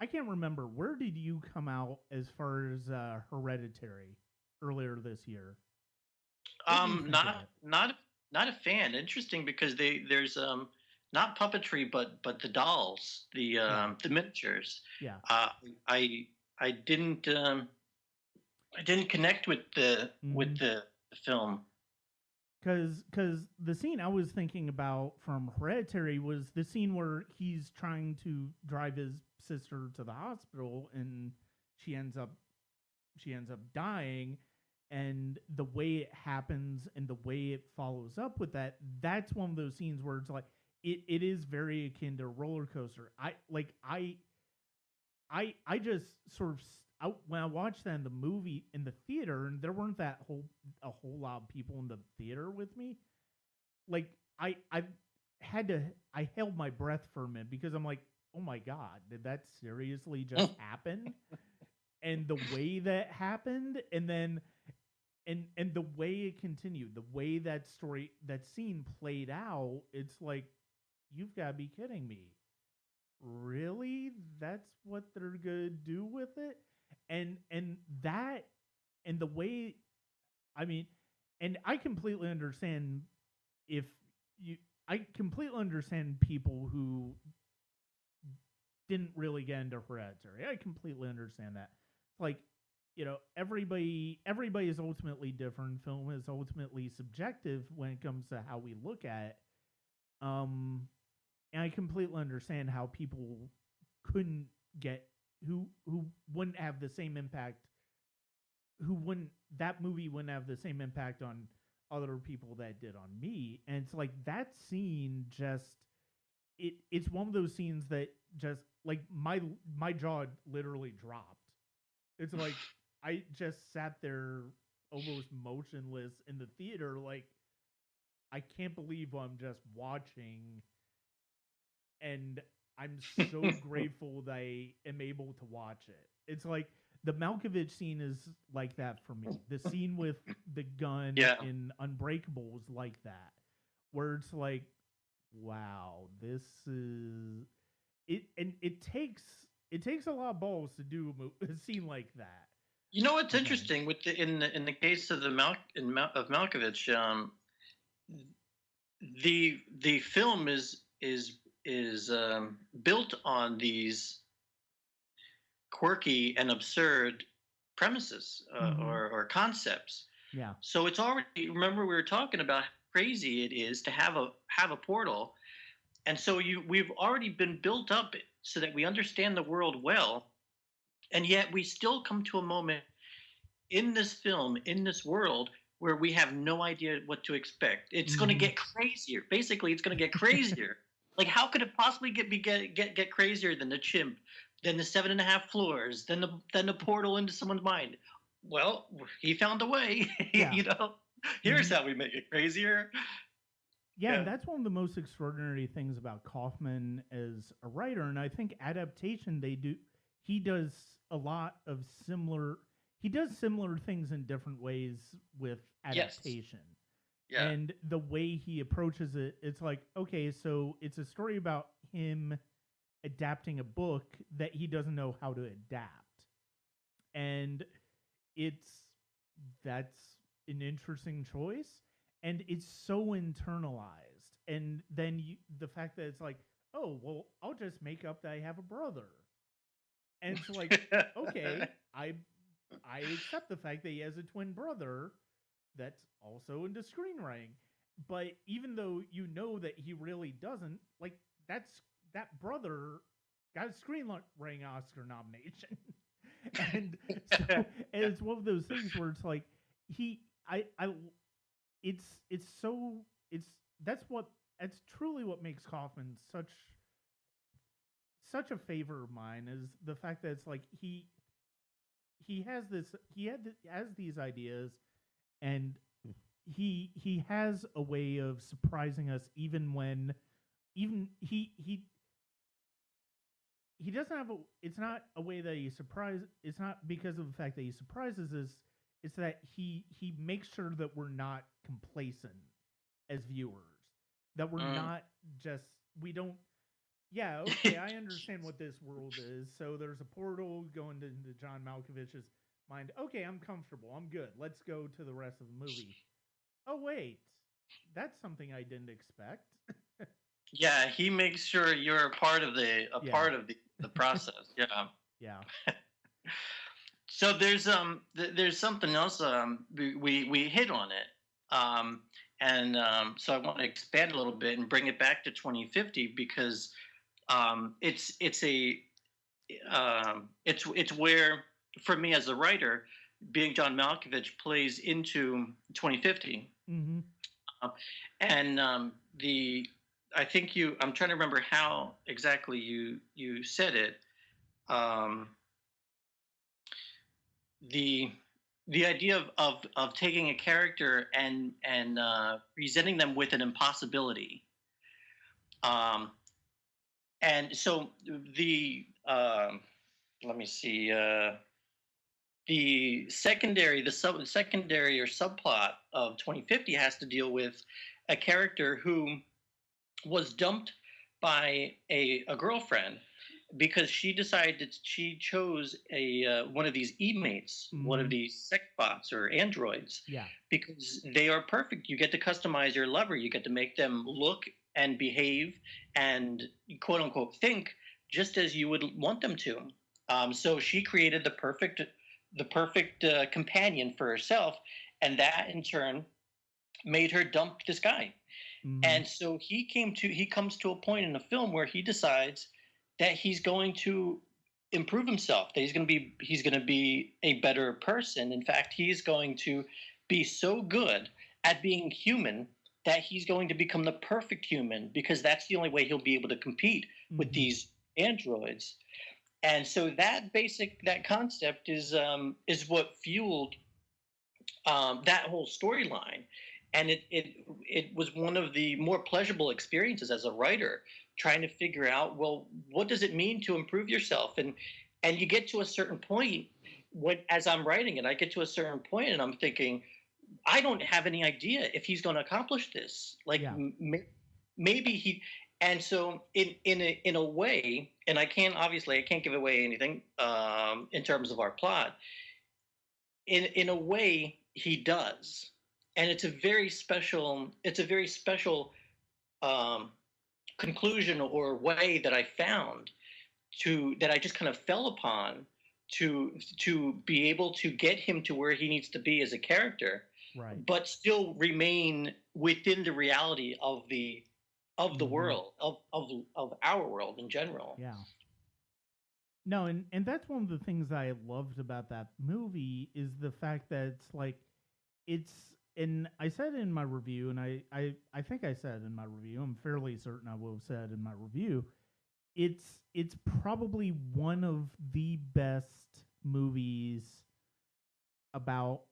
I can't remember where did you come out as far as Hereditary earlier this year. What do you think of not it? not a fan. Interesting because there's not puppetry but the dolls, Yeah, the miniatures. yeah. Uh, I I didn't connect with Mm-hmm. the film. Because the scene I was thinking about from Hereditary was the scene where he's trying to drive his sister to the hospital and she ends up she ends up dying, and the way it happens and the way it follows up with that, that's one of those scenes where it's like it is very akin to a roller coaster. I just sort of out when I watched that in the movie in the theater, and there weren't that whole a whole lot of people in the theater with me. Like I had to I held my breath for a minute because I'm like, oh my god, did that seriously just happen? And the way that happened, and then and the way it continued, the way that scene played out, it's like you've got to be kidding me. Really? That's what they're gonna do with it? And that and the way I mean, and I completely understand if you I completely understand people who didn't really get into Hereditary. I completely understand that. Like, everybody is ultimately different. Film is ultimately subjective when it comes to how we look at it. Um, and I completely understand how people couldn't get who wouldn't have the same impact who wouldn't that movie wouldn't have the same impact on other people that did on me. And it's like that scene just it's one of those scenes that just like my jaw literally dropped. It's like I just sat there almost motionless in the theater, like I can't believe what I'm just watching, and I'm so grateful that I am able to watch it. It's like the Malkovich scene is like that for me. The scene with the gun Yeah. in Unbreakable was like that, where it's like, wow, this is it, and it takes a lot of balls to do a scene like that. You know what's I think. interesting with in the case of of Malkovich, the film is built on these quirky and absurd premises Mm-hmm. or concepts. Yeah. So it's already, remember we were talking about how crazy it is to have a portal. And so we've already been built up so that we understand the world well, and yet we still come to a moment in this film, in this world, where we have no idea what to expect. It's going to get crazier. Basically, it's going to get crazier. Like, how could it possibly get crazier than the chimp, than the 7.5 floors, than the portal into someone's mind? Well, he found a way. Yeah. You know, here's how we make it crazier. Yeah, and that's one of the most extraordinary things about Kaufman as a writer. And I think adaptation, he does a lot of similar, he does similar things in different ways with adaptation. Yes. Yeah. And the way he approaches it, it's like, okay, so it's a story about him adapting a book that he doesn't know how to adapt. And that's an interesting choice. And it's so internalized. And then the fact that it's like, oh, well, I'll just make up that I have a brother. And it's like, okay, I accept the fact that he has a twin brother that's also into screenwriting. But even though you know that he really doesn't, like, that brother got a screenwriting Oscar nomination. And so and it's one of those things where it's like that's truly what makes Kaufman such a favor of mine, is the fact that it's like he has these ideas, and he has a way of surprising us even he doesn't have it's not a way that it's not because of the fact that he surprises us. It's that he makes sure that we're not complacent as viewers, that we're not just, we don't, yeah, okay, I understand what this world is. So there's a portal going into John Malkovich's mind. Okay, I'm comfortable. I'm good. Let's go to the rest of the movie. Oh, wait, that's something I didn't expect. Yeah, he makes sure you're a part of the process. Yeah. Yeah. So there's something else we hit on it, so I want to expand a little bit and bring it back to 2050, because it's where, for me as a writer, being John Malkovich plays into 2050. Mm-hmm. I think I'm trying to remember how exactly you said it. The idea of taking a character and presenting them with an impossibility. And so let me see, the secondary or subplot of 2050 has to deal with a character who was dumped by a girlfriend because she decided that she chose one of these e-mates, one of these sex bots or androids. Yeah. Because they are perfect. You get to customize your lover. You get to make them look and behave and quote unquote think just as you would want them to. So she created the perfect companion for herself, and that in turn made her dump this guy. And so he comes to a point in the film where he decides that he's going to improve himself, that he's going to be a better person. In fact, he's going to be so good at being human that he's going to become the perfect human, because that's the only way he'll be able to compete with these androids. And so that concept is what fueled that whole storyline. And it was one of the more pleasurable experiences as a writer, trying to figure out, well, what does it mean to improve yourself? And you get to a certain point, as I'm writing it, I get to a certain point and I'm thinking, I don't have any idea if he's going to accomplish this. Like, maybe he. And so in a way, and I can't give away anything in terms of our plot. In a way, he does. And it's a very special conclusion or way that I found that I just kind of fell upon to be able to get him to where he needs to be as a character. Right. but still remain within the reality of the Mm-hmm. world of our world in general. Yeah. No, and that's one of the things I loved about that movie is the fact that it's like it's and I said in my review, and I think I said in my review, I'm fairly certain I will have said in my review, it's probably one of the best movies about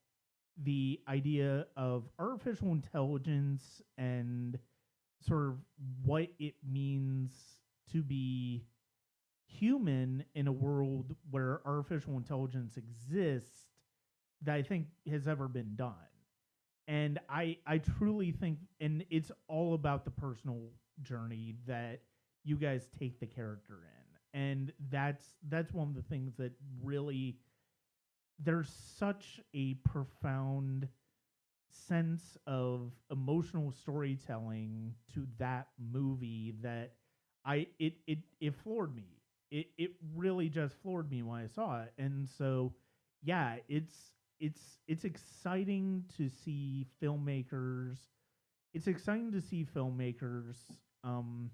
the idea of artificial intelligence and sort of what it means to be human in a world where artificial intelligence exists that I think has ever been done. And I truly think, and it's all about the personal journey that you guys take the character in, and that's one of the things that really there's such a profound sense of emotional storytelling to that movie that it floored me. It really just floored me when I saw it. And so yeah, it's exciting to see filmmakers it's exciting to see filmmakers um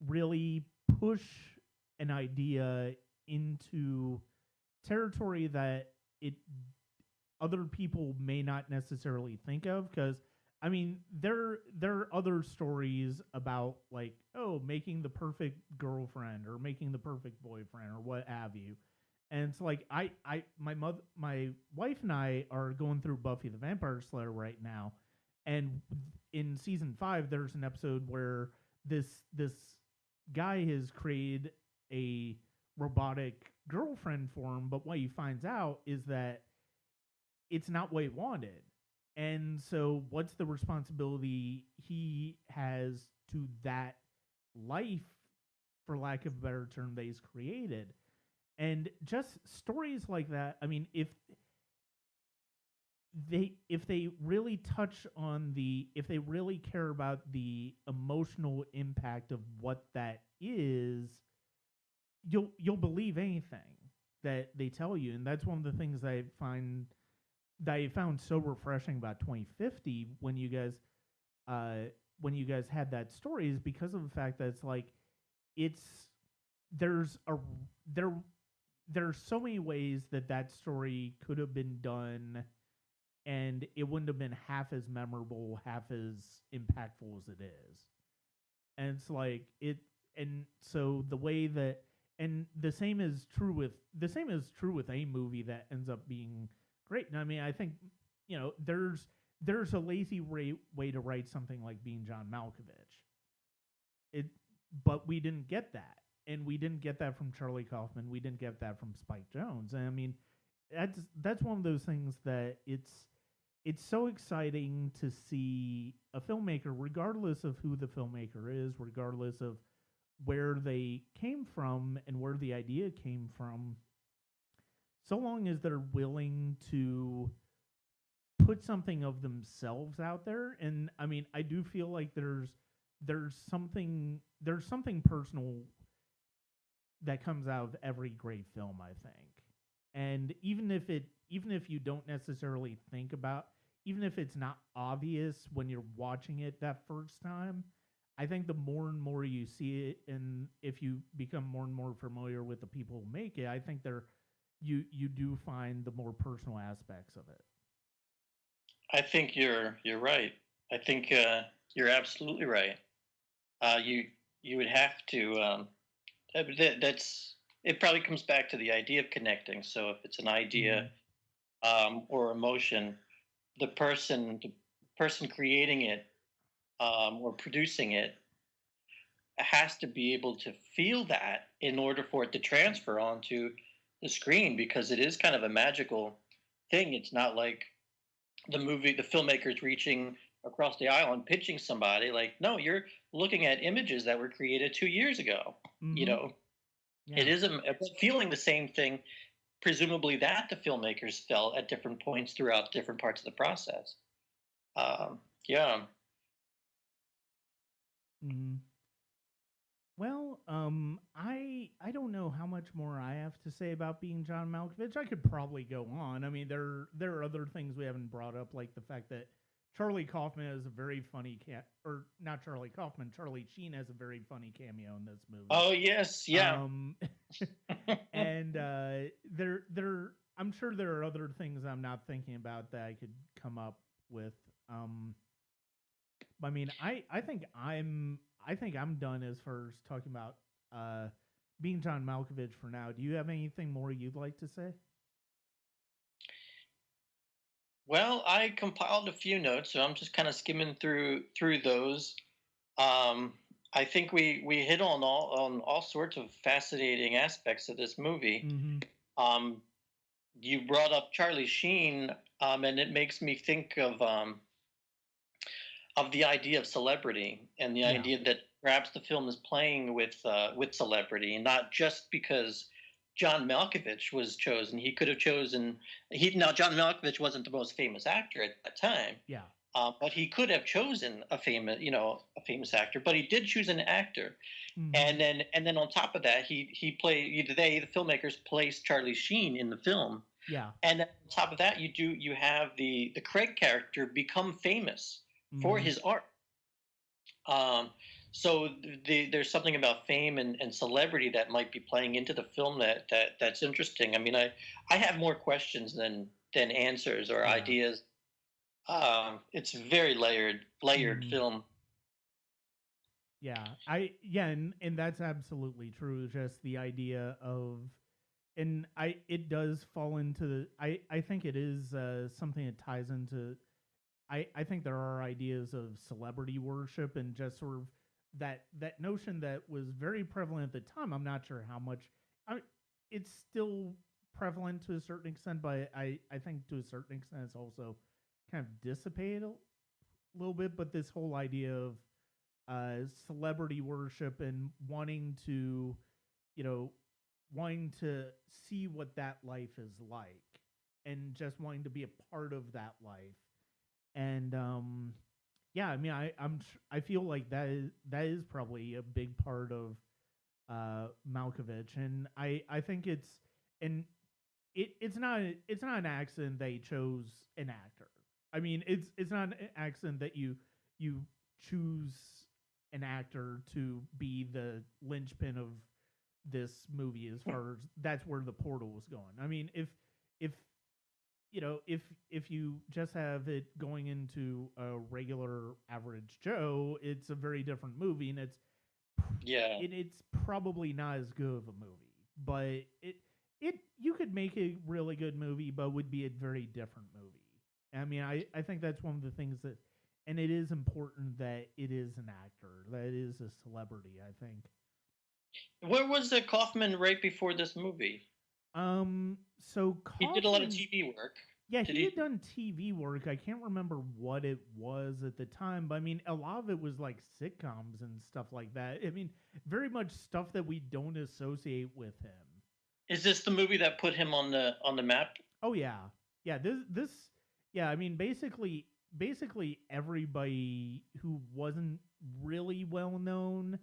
really push an idea into territory that it other people may not necessarily think of because I mean there are other stories about like oh making the perfect girlfriend or making the perfect boyfriend or what have you, and it's like my wife and I are going through Buffy the Vampire Slayer right now, and in season 5 there's an episode where this guy has created a robotic girlfriend for him, but what he finds out is that it's not what he wanted. And so, what's the responsibility he has to that life, for lack of a better term, that he's created? And just stories like that. I mean, if they really touch on if they really care about the emotional impact of what that is, you'll believe anything that they tell you, and that's one of the things that I found so refreshing about 2050 when you guys had that story is because of the fact that it's like it's there's a there there's so many ways that story could have been done and it wouldn't have been half as memorable, half as impactful as it is. And it's like it and so the way that and the same is true with a movie that ends up being great. And I mean, I think there's a lazy way to write something like Being John Malkovich. It, but we didn't get that, and we didn't get that from Charlie Kaufman. We didn't get that from Spike Jonze. And I mean, that's one of those things that it's so exciting to see a filmmaker, regardless of who the filmmaker is, regardless of where they came from and where the idea came from, so long as they're willing to put something of themselves out there. And I mean, I do feel like there's something personal that comes out of every great film, I think. And even if you don't necessarily think about, even if it's not obvious when you're watching it that first time, I think the more and more you see it, and if you become more and more familiar with the people who make it, I think you do find the more personal aspects of it. I think you're right. I think you're absolutely right. You would have to. That's it. Probably comes back to the idea of connecting. So if it's an Mm-hmm. idea or emotion, the person creating it or producing it has to be able to feel that in order for it to transfer onto the screen because it is kind of a magical thing. It's not like the filmmaker's reaching across the aisle and pitching somebody. Like, no, you're looking at images that were created 2 years ago. You Mm-hmm. know, it Yeah. is feeling the same thing, presumably that the filmmakers felt at different points throughout different parts of the process. Yeah. Mm-hmm. Well, I don't know how much more I have to say about being John Malkovich. I could probably go on. I mean, there are other things we haven't brought up, like the fact that Charlie Kaufman is a very funny or not Charlie Kaufman. Charlie Sheen has a very funny cameo in this movie. Oh yes, yeah. Um, and I'm sure there are other things I'm not thinking about that I could come up with. Um, I mean, I think I'm done as far as talking about uh, being John Malkovich for now. Do you have anything more you'd like to say? Well, I compiled a few notes, so I'm just kind of skimming through those. Um, I think we hit on all sorts of fascinating aspects of this movie. Mm-hmm. Um, you brought up Charlie Sheen, and it makes me think of the idea of celebrity and the Yeah. idea that perhaps the film is playing with celebrity, and not just because John Malkovich was chosen. He could have chosen he now John Malkovich wasn't the most famous actor at that time, Yeah. but he could have chosen a famous actor. But he did choose an actor, Mm-hmm. and then on top of that, he played the filmmakers placed Charlie Sheen in the film, Yeah. and then on top of that, you have the Craig character become famous for Mm-hmm. his art. Um, so there's something about fame and celebrity that might be playing into the film that's interesting. I mean, I have more questions than answers or Yeah. ideas. It's a very layered Mm-hmm. film. And that's absolutely true. Just the idea of, and it does fall into I think it is something that ties into. I think there are ideas of celebrity worship and just sort of that notion that was very prevalent at the time. I'm not sure how much. I, it's still prevalent to a certain extent, but I think to a certain extent it's also kind of dissipated a little bit. But this whole idea of celebrity worship and you know, wanting to see what that life is like, and just wanting to be a part of that life. And yeah, I mean, I feel like that is probably a big part of Malkovich, and I think and it's not an accident they chose an actor. I mean, it's not an accident that you choose an actor to be the linchpin of this movie as far as that's where the portal was going. I mean, if if you just have it going into a regular average Joe, it's a very different movie, and Yeah. it's probably not as good of a movie. But it you could make a really good movie, but would be a very different movie. I mean, I think that's one of the things that, and it is important that it is an actor, that it is a celebrity. I think. Where was the Kaufman right before this movie? So He did a lot of Kaufman, TV work. yeah, Did he had he? done TV work. I can't remember what it was at the time, but I mean, a lot of it was like sitcoms and stuff like that. I mean, very much stuff that we don't associate with him. Is this the movie that put him on the map? Oh yeah, yeah. Yeah. I mean, basically everybody who wasn't really well known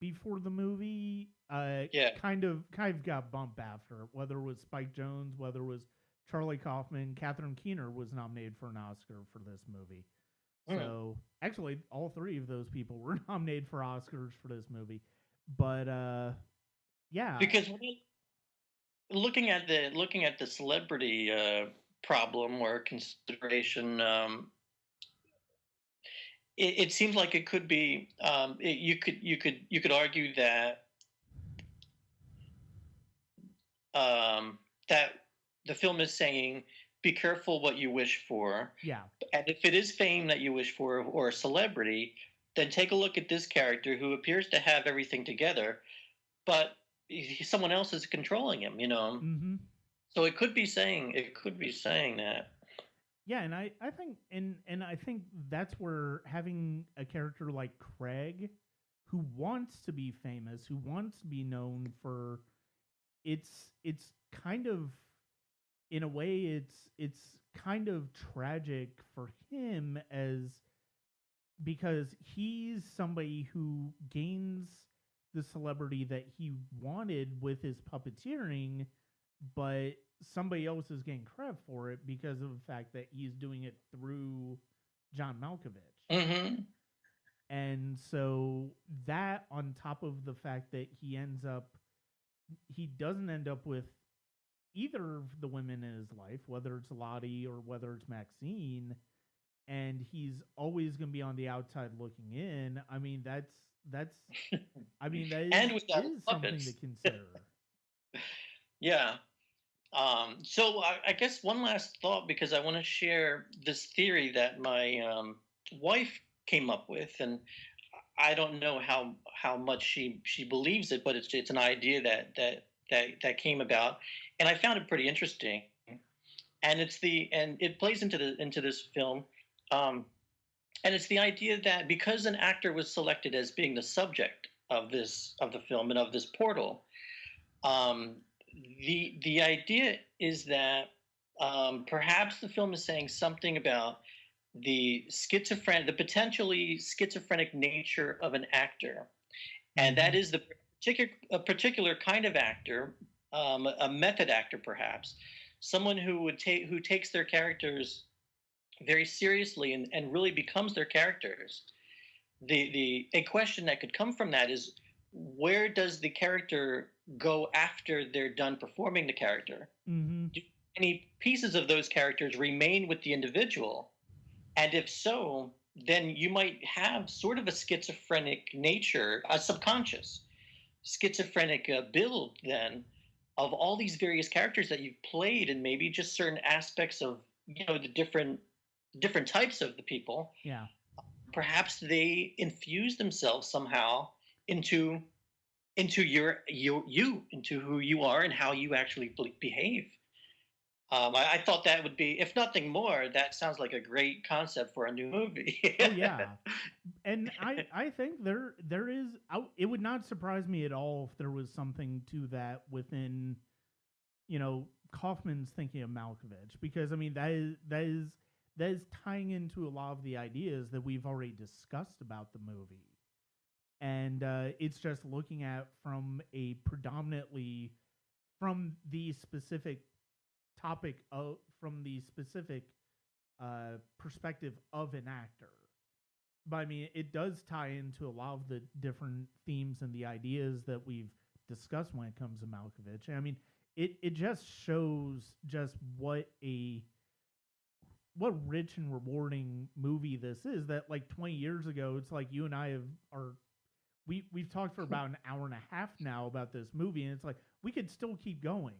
before the movie, Yeah. kind of got bumped after. Whether it was Spike Jonze, whether it was Charlie Kaufman, Catherine Keener was nominated for an Oscar for this movie. Hmm. So actually, all three of those people were nominated for Oscars for this movie. But yeah, Because looking at the celebrity problem or consideration, it seems like it could be you could argue that the film is saying be careful what you wish for, yeah, and if it is fame that you wish for or a celebrity, then take a look at this character who appears to have everything together, but someone else is controlling him. mm-hmm. So it could be saying that. Yeah, and I think and I think that's where having a character like Craig, who wants to be famous, who wants to be known for, it's kind of, in a way, it's kind of tragic for him, as because he's somebody who gains the celebrity that he wanted with his puppeteering, but somebody else is getting credit for it because of the fact that he's doing it through John Malkovich. Mm-hmm. And so that, on top of the fact that he doesn't end up with either of the women in his life, whether it's Lottie or whether it's Maxine, and he's always going to be on the outside looking in. I mean, that And is without something puppets. to consider. Yeah. So I guess one last thought, because I want to share this theory that my wife came up with, and I don't know how much she believes it, but it's an idea that came about, and I found it pretty interesting. And it plays into this film, and it's the idea that because an actor was selected as being the subject of the film and of this portal, um, the idea is that perhaps the film is saying something about the potentially schizophrenic nature of an actor, and that is a particular kind of actor, a method actor, perhaps, someone who takes their characters very seriously and really becomes their characters. A question that could come from that is, where does the character go after they're done performing the character? Mm-hmm. Do any pieces of those characters remain with the individual? And if so, then you might have sort of a schizophrenic nature, a subconscious schizophrenic build then of all these various characters that you've played, and maybe just certain aspects of the different types of the people. Yeah. Perhaps they infuse themselves somehow into into who you are and how you actually behave. I thought that would be, if nothing more, that sounds like a great concept for a new movie. Oh yeah, and I think there is. It would not surprise me at all if there was something to that within, Kaufman's thinking of Malkovich, because I mean that is tying into a lot of the ideas that we've already discussed about the movie, and it's just looking at from the specific topic from the specific perspective of an actor. But I mean, it does tie into a lot of the different themes and the ideas that we've discussed when it comes to Malkovich. And I mean, it just shows just what rich and rewarding movie this is. That like 20 years ago, it's like you and I we've talked for about an hour and a half now about this movie, and it's like we could still keep going.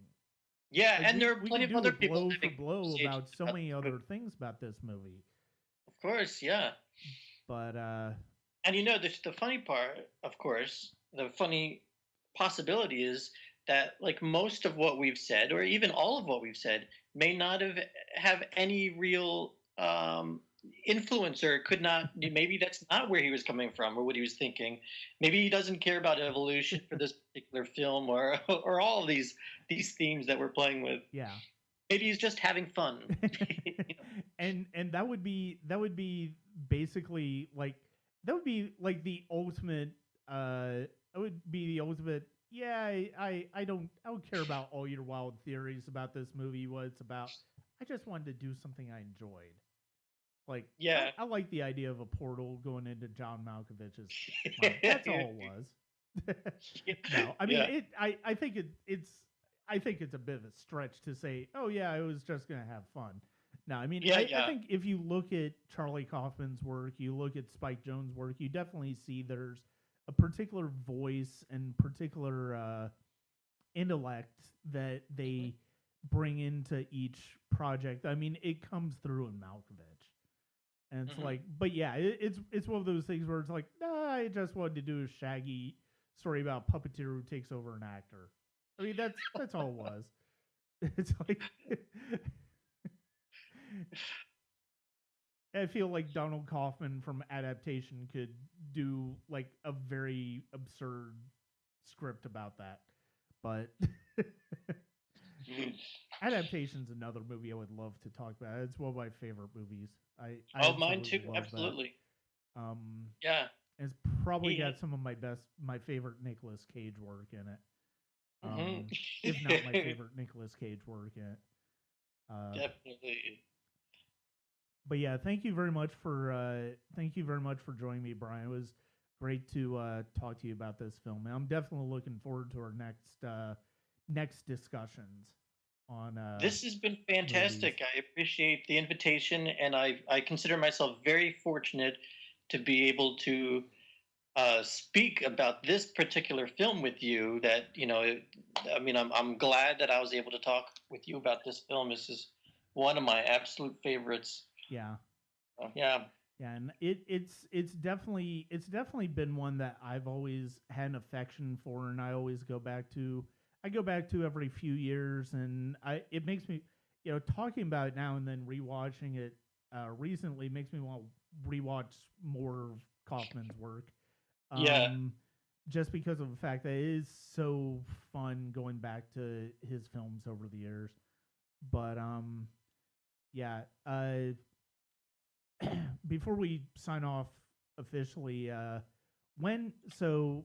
Yeah, Like, and there are plenty of other people blow for blow about so many other things about this movie. Of course, yeah. But and the funny part, of course, the funny possibility is that like most of what we've said, or even all of what we've said, may not have any real influence, or could not. Maybe that's not where he was coming from or what he was thinking. Maybe he doesn't care about evolution for this particular film, or all of these themes that we're playing with. Yeah, maybe he's just having fun. And that would be basically like the ultimate. It would be the ultimate. Yeah, I don't care about all your wild theories about this movie. What it's about. I just wanted to do something I enjoyed. Like, yeah, I like the idea of a portal going into John Malkovich's mind. That's all it was. No, I mean, I think it's a bit of a stretch to say, oh yeah, I was just gonna have fun. No, I mean, I think if you look at Charlie Kaufman's work, you look at Spike Jonze's work, you definitely see there's a particular voice and particular intellect that they bring into each project. I mean, it comes through in Malkovich. And it's like, but yeah, it's one of those things where it's like, nah, I just wanted to do a Shaggy story about a puppeteer who takes over an actor. I mean, that's all it was. It's like, I feel like Donald Kaufman from Adaptation could do like a very absurd script about that, but Adaptation's another movie I would love to talk about. It's one of my favorite movies. I mine too. Absolutely. Yeah, it's probably got some of my favorite Nicolas Cage work in it. Mhm. If not my favorite Nicolas Cage work in it. Definitely. But yeah, thank you very much for joining me, Brian. It was great to talk to you about this film, and I'm definitely looking forward to our next discussions on This has been movies. fantastic. I appreciate the invitation, and I consider myself very fortunate to be able to speak about this particular film with you. That I mean, I'm glad that I was able to talk with you about this film. This is one of my absolute favorites. Yeah. Yeah. Yeah, and it's definitely been one that I've always had an affection for, and I always go back to every few years, and it makes me, talking about it now and then rewatching it recently makes me want to rewatch more of Kaufman's work, Yeah. just because of the fact that it is so fun going back to his films over the years. But yeah, before we sign off officially, when so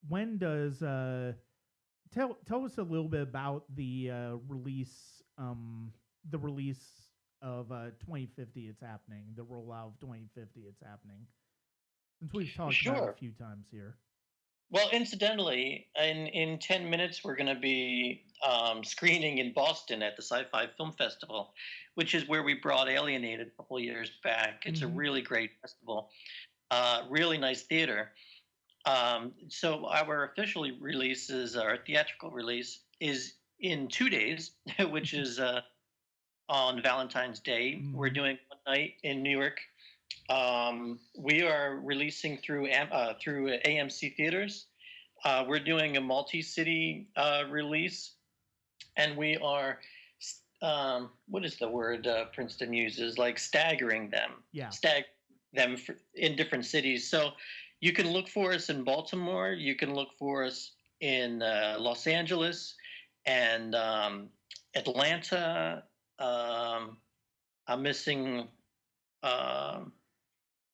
when does tell us a little bit about the release of 2050. It's happening. The rollout of 2050. It's happening. Since we've talked about it a Sure. few times here. Well, incidentally, in 10 minutes, we're going to be screening in Boston at the Sci-Fi Film Festival, which is where we brought Alienated a couple years back. It's a Mm-hmm. really great festival, really nice theater. So our official release is our theatrical release is in 2 days, which is on Valentine's Day. We're Mm-hmm. doing one night in New York. We are releasing through AMC theaters. We're doing a multi-city release, and we are what is the word Princeton uses? Like staggering them, Yeah. in different cities. So you can look for us in Baltimore. You can look for us in Los Angeles and Atlanta. Um, I'm missing. Um,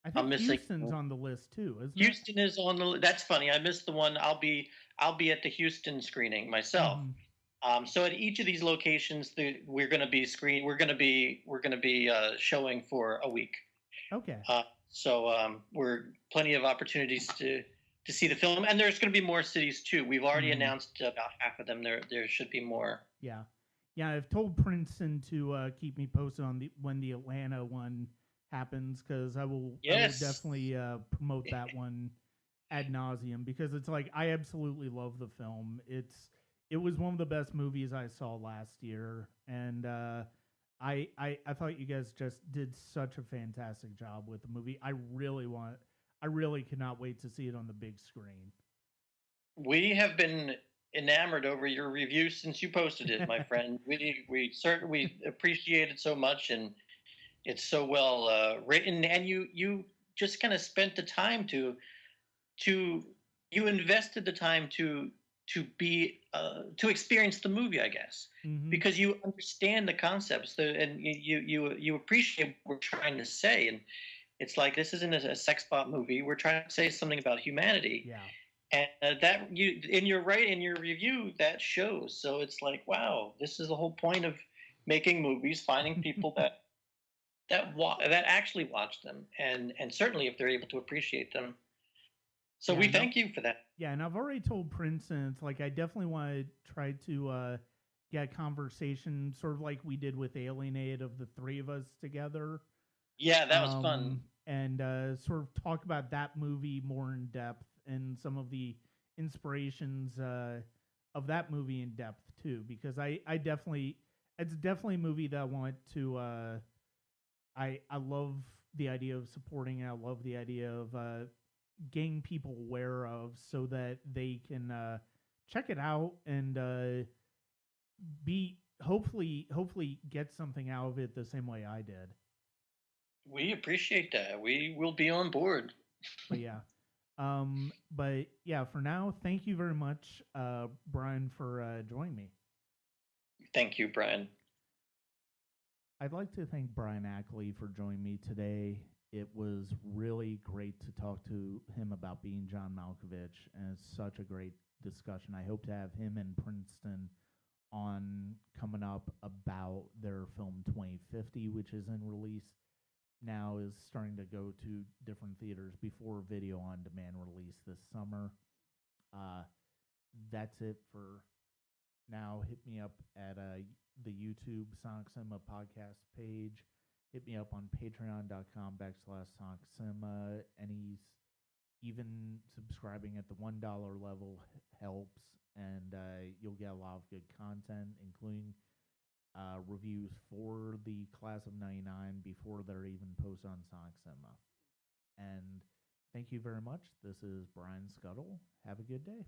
I I'm think missing. Houston's on the list too, isn't it? Houston is on the. That's funny. I missed the one. I'll be at the Houston screening myself. Mm-hmm. So at each of these locations, we're going to be showing for a week. Okay. So we're plenty of opportunities to see the film, and there's going to be more cities too. We've already Mm-hmm. announced about half of them. There should be more. Yeah. Yeah, I've told Princeton to keep me posted on when the Atlanta one happens, because I will Yes. definitely promote that one ad nauseum, because it's like I absolutely love the film. It was one of the best movies I saw last year, and I thought you guys just did such a fantastic job with the movie. I really cannot wait to see it on the big screen. We have been enamored over your review since you posted it, my friend. We certainly appreciate it so much, and it's so well written. And you just kind of spent the time to you invested the time to experience the movie, I guess, Mm-hmm. because you understand the concepts, and you appreciate what we're trying to say. And it's like, this isn't a sex bot movie. We're trying to say something about humanity, Yeah. and that you in your review that shows. So it's like, wow, this is the whole point of making movies: finding people that actually watch them, and certainly if they're able to appreciate them. So Yeah. we No. thank you for that. Yeah, and I've already told Princeton, it's like I definitely want to try to get a conversation, sort of like we did with Alienated, of the three of us together, Yeah, that was fun. and sort of talk about that movie more in depth, and some of the inspirations of that movie in depth too, because I definitely, it's definitely a movie that I want to. I love the idea of supporting. I love the idea of getting people aware of, so that they can check it out and be hopefully get something out of it the same way I did. We appreciate that. We will be on board. But yeah. But yeah, for now, thank you very much, Brian, for joining me. Thank you, Brian. I'd like to thank Brian Ackley for joining me today. it was really great to talk to him about being John Malkovich, and it's such a great discussion. I hope to have him in Princeton on coming up about their film 2050, which is in release now, is starting to go to different theaters before video on demand release this summer. That's it for now. Hit me up at the YouTube Sonic Cinema podcast page. Hit me up on patreon.com/SonicCinema. Even subscribing at the $1 level helps, and you'll get a lot of good content, including reviews for the class of 99 before they're even posted on Sonic Cinema. And thank you very much. This is Brian Scuttle. Have a good day.